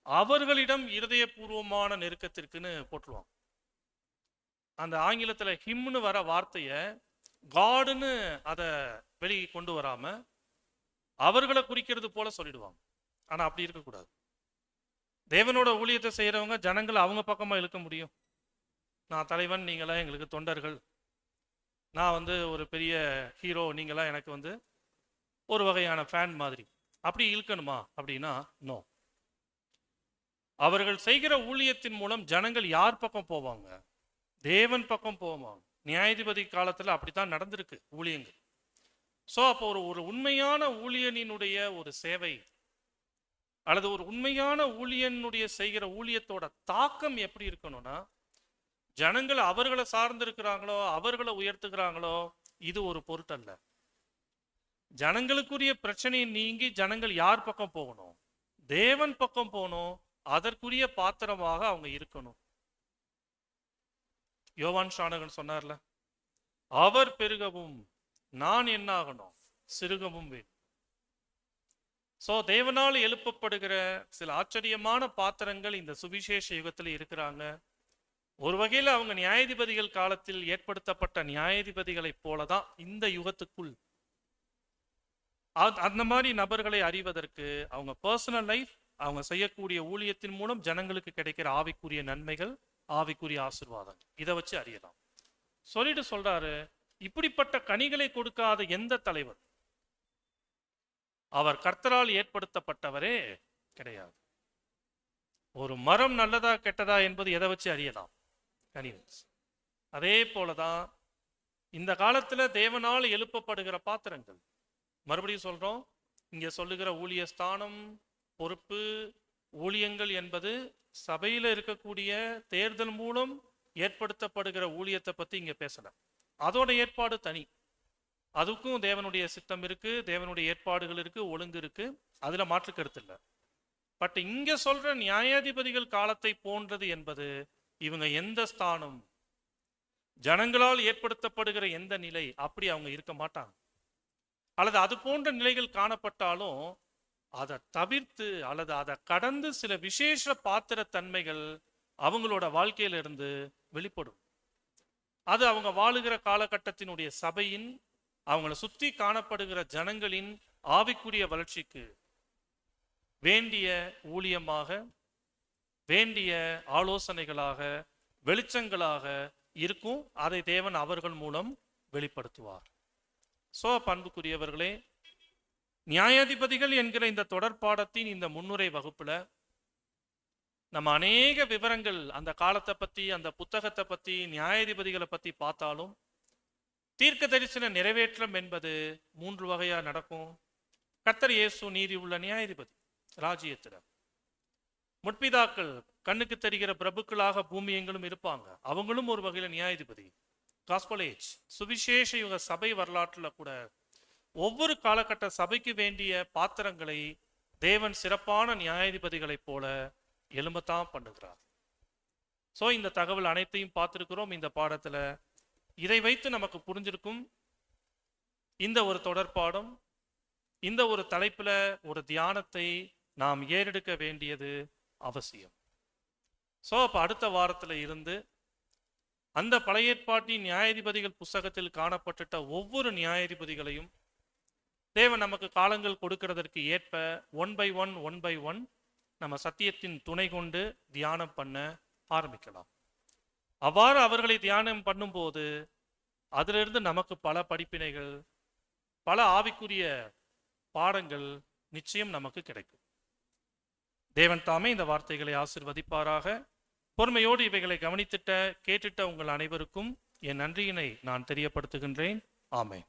அவர்களிடம் இருதயபூர்வமான நெருக்கத்திற்குன்னு போட்டுருவாங்க. அந்த ஆங்கிலத்துல ஹிம்னு வர வார்த்தைய காடுன்னு அதை வெளியே கொண்டு வராம அவர்களை குறிக்கிறது போல சொல்லிடுவாங்க. ஆனா அப்படி இருக்கக்கூடாது. தேவனோட ஊழியத்தை செய்யறவங்க ஜனங்களை அவங்க பக்கமா இழுக்க முடியும். நான் தலைவன், நீங்களாம் எங்களுக்கு தொண்டர்கள், நான் ஒரு பெரிய ஹீரோ, நீங்களாம் எனக்கு ஒரு வகையான ஃபேன் மாதிரி, அப்படி இழுக்கணுமா அப்படின்னா நோ. அவர்கள் செய்கிற ஊழியத்தின் மூலம் ஜனங்கள் யார் பக்கம் போவாங்க? தேவன் பக்கம் போவாங்க. நியாயாதிபதி காலத்துல அப்படித்தான் நடந்திருக்கு ஊழியங்கள். ஸோ அப்போ ஒரு உண்மையான ஊழியனினுடைய ஒரு சேவை அல்லது ஒரு உண்மையான ஊழியனுடைய செய்கிற ஊழியத்தோட தாக்கம் எப்படி இருக்கணும்னா, ஜனங்கள் அவர்களை சார்ந்திருக்கிறாங்களோ, அவர்களை உயர்த்துகிறாங்களோ, இது ஒரு பொருட்டல்ல. ஜனங்களுக்குரிய பிரச்சனையை நீங்கி ஜனங்கள் யார் பக்கம் போகணும்? தேவன் பக்கம் போகணும். அதற்குரிய பாத்திரமாக அவங்க இருக்கணும். யோவான் ஸ்நானகன் சொன்னார்ல, அவர் பெருகவும் நான் என்ன ஆகணும்? சிறுகவும் வேண்டும். சோ தேவனால் எழுப்பப்படுகிற சில ஆச்சரியமான பாத்திரங்கள் இந்த சுவிசேஷ யுகத்தில் இருக்கிறாங்க. ஒரு வகையில் அவங்க நியாயாதிபதிகள் காலத்தில் ஏற்படுத்தப்பட்ட நியாயாதிபதிகளைப் போலதான் இந்த யுகத்துக்குள் அந்த மாதிரி நபர்களை அறிவதற்கு அவங்க பர்சனல் லைஃப், அவங்க செய்யக்கூடிய ஊழியத்தின் மூலம் ஜனங்களுக்கு கிடைக்கிற ஆவிக்குரிய நன்மைகள், ஆவிக்குரிய ஆசீர்வாதங்கள், இதை வச்சு அறியலாம். சொல்லிட்டு சொல்றாரு, இப்படிப்பட்ட கனிகளை கொடுக்காத எந்த தலைவர் அவர் கர்த்தரால் ஏற்படுத்தப்பட்டவரே கிடையாது. ஒரு மரம் நல்லதா கெட்டதா என்பது எதை வச்சு அறியலாம்? கனி. அதே போலதான் இந்த காலத்துல தேவனால் எழுப்பப்படுகிற பாத்திரங்கள். மறுபடியும் சொல்றோம், இங்க சொல்லுகிற ஊழிய ஸ்தானம், பொறுப்பு, ஊழியங்கள் என்பது சபையில இருக்கக்கூடிய தேர்தல் மூலம் ஏற்படுத்தப்படுகிற ஊழியத்தை பத்தி இங்க பேசல. அதோட ஏற்பாடு தனி. அதுக்கும் தேவனுடைய சித்தம் இருக்கு, தேவனுடைய ஏற்பாடுகள் இருக்கு, ஒழுங்கு இருக்கு, அதுல மாற்று கருத்து இல்லை. பட் இங்க சொல்ற நியாயாதிபதிகள் காலத்தை போன்றது என்பது இவங்க எந்த ஸ்தானம், ஜனங்களால் ஏற்படுத்தப்படுகிற எந்த நிலை, அப்படி அவங்க இருக்க மாட்டாங்க. அல்லது அது போன்ற நிலைகள் காணப்பட்டாலும் அதை தவிர்த்து அல்லது அதை கடந்து சில விசேஷ பாத்திர தன்மைகள் அவங்களோட வாழ்க்கையில இருந்து வெளிப்படும். அது அவங்க வாழுகிற காலகட்டத்தினுடைய சபையின், அவங்கள சுத்தி காணப்படுகிற ஜனங்களின் ஆவிக்குரிய வளர்ச்சிக்கு வேண்டிய ஊழியமாக, வேண்டிய ஆலோசனைகளாக, வெளிச்சங்களாக இருக்கும். அதை தேவன் அவர்கள் மூலம் வெளிப்படுத்துவார். சோ பண்புக்குரியவர்களே, நியாயாதிபதிகள் என்கிற இந்த தொடர்பாடத்தின் இந்த முன்னுரை வகுப்புல நம்ம அநேக விவரங்கள் அந்த காலத்தை பத்தி, அந்த புத்தகத்தை பத்தி, நியாயாதிபதிகளை பத்தி பார்த்தாலும், தீர்க்க தரிசன நிறைவேற்றம் என்பது 3 வகையா நடக்கும். கர்த்தர் இயேசு நீதி உள்ள நியாயாதிபதி ராஜ்யத்துல. முற்பிதாக்கள் கண்ணுக்கு தெரிகிற பிரபுக்களாக பூமி எங்களும் இருப்பாங்க, அவங்களும் ஒரு வகையில நியாயாதிபதி. காஸ்பல் ஏஜ், சுவிசேஷ யுக சபை வரலாற்றுல கூட ஒவ்வொரு காலகட்ட சபைக்கு வேண்டிய பாத்திரங்களை தேவன் சிறப்பான நியாயாதிபதிகளைப் போல எழும்பத்தான் பண்ணுகிறார். சோ இந்த தகவல் அனைத்தையும் பார்த்திருக்கிறோம் இந்த பாடத்துல. இதை வைத்து நமக்கு புரிஞ்சிருக்கும், இந்த ஒரு தொடர்பாடம், இந்த ஒரு தலைப்புல ஒரு தியானத்தை நாம் ஏறெடுக்க வேண்டியது அவசியம். சோ அப்ப அடுத்த வாரத்துல இருந்து அந்த பழைய ஏற்பாட்டின் நியாயாதிபதிகள் புஸ்தகத்தில் காணப்பட்ட ஒவ்வொரு நியாயாதிபதிகளையும் தேவன் நமக்கு காலங்கள் கொடுக்கிறதற்கு ஏற்ப 1 by 1 நம்ம சத்தியத்தின் துணை கொண்டு தியானம் பண்ண ஆரம்பிக்கலாம். அவ்வாறு அவர்களை தியானம் பண்ணும்போது அதிலிருந்து நமக்கு பல படிப்பினைகள், பல ஆவிக்குரிய பாடங்கள் நிச்சயம் நமக்கு கிடைக்கும். தேவன் தாமே இந்த வார்த்தைகளை ஆசீர்வதிப்பாராக. பொறுமையோடு இவைகளை கவனித்திட்ட கேட்டுட்ட உங்கள் அனைவருக்கும் என் நன்றியினை நான் தெரியப்படுத்துகின்றேன். ஆமென்.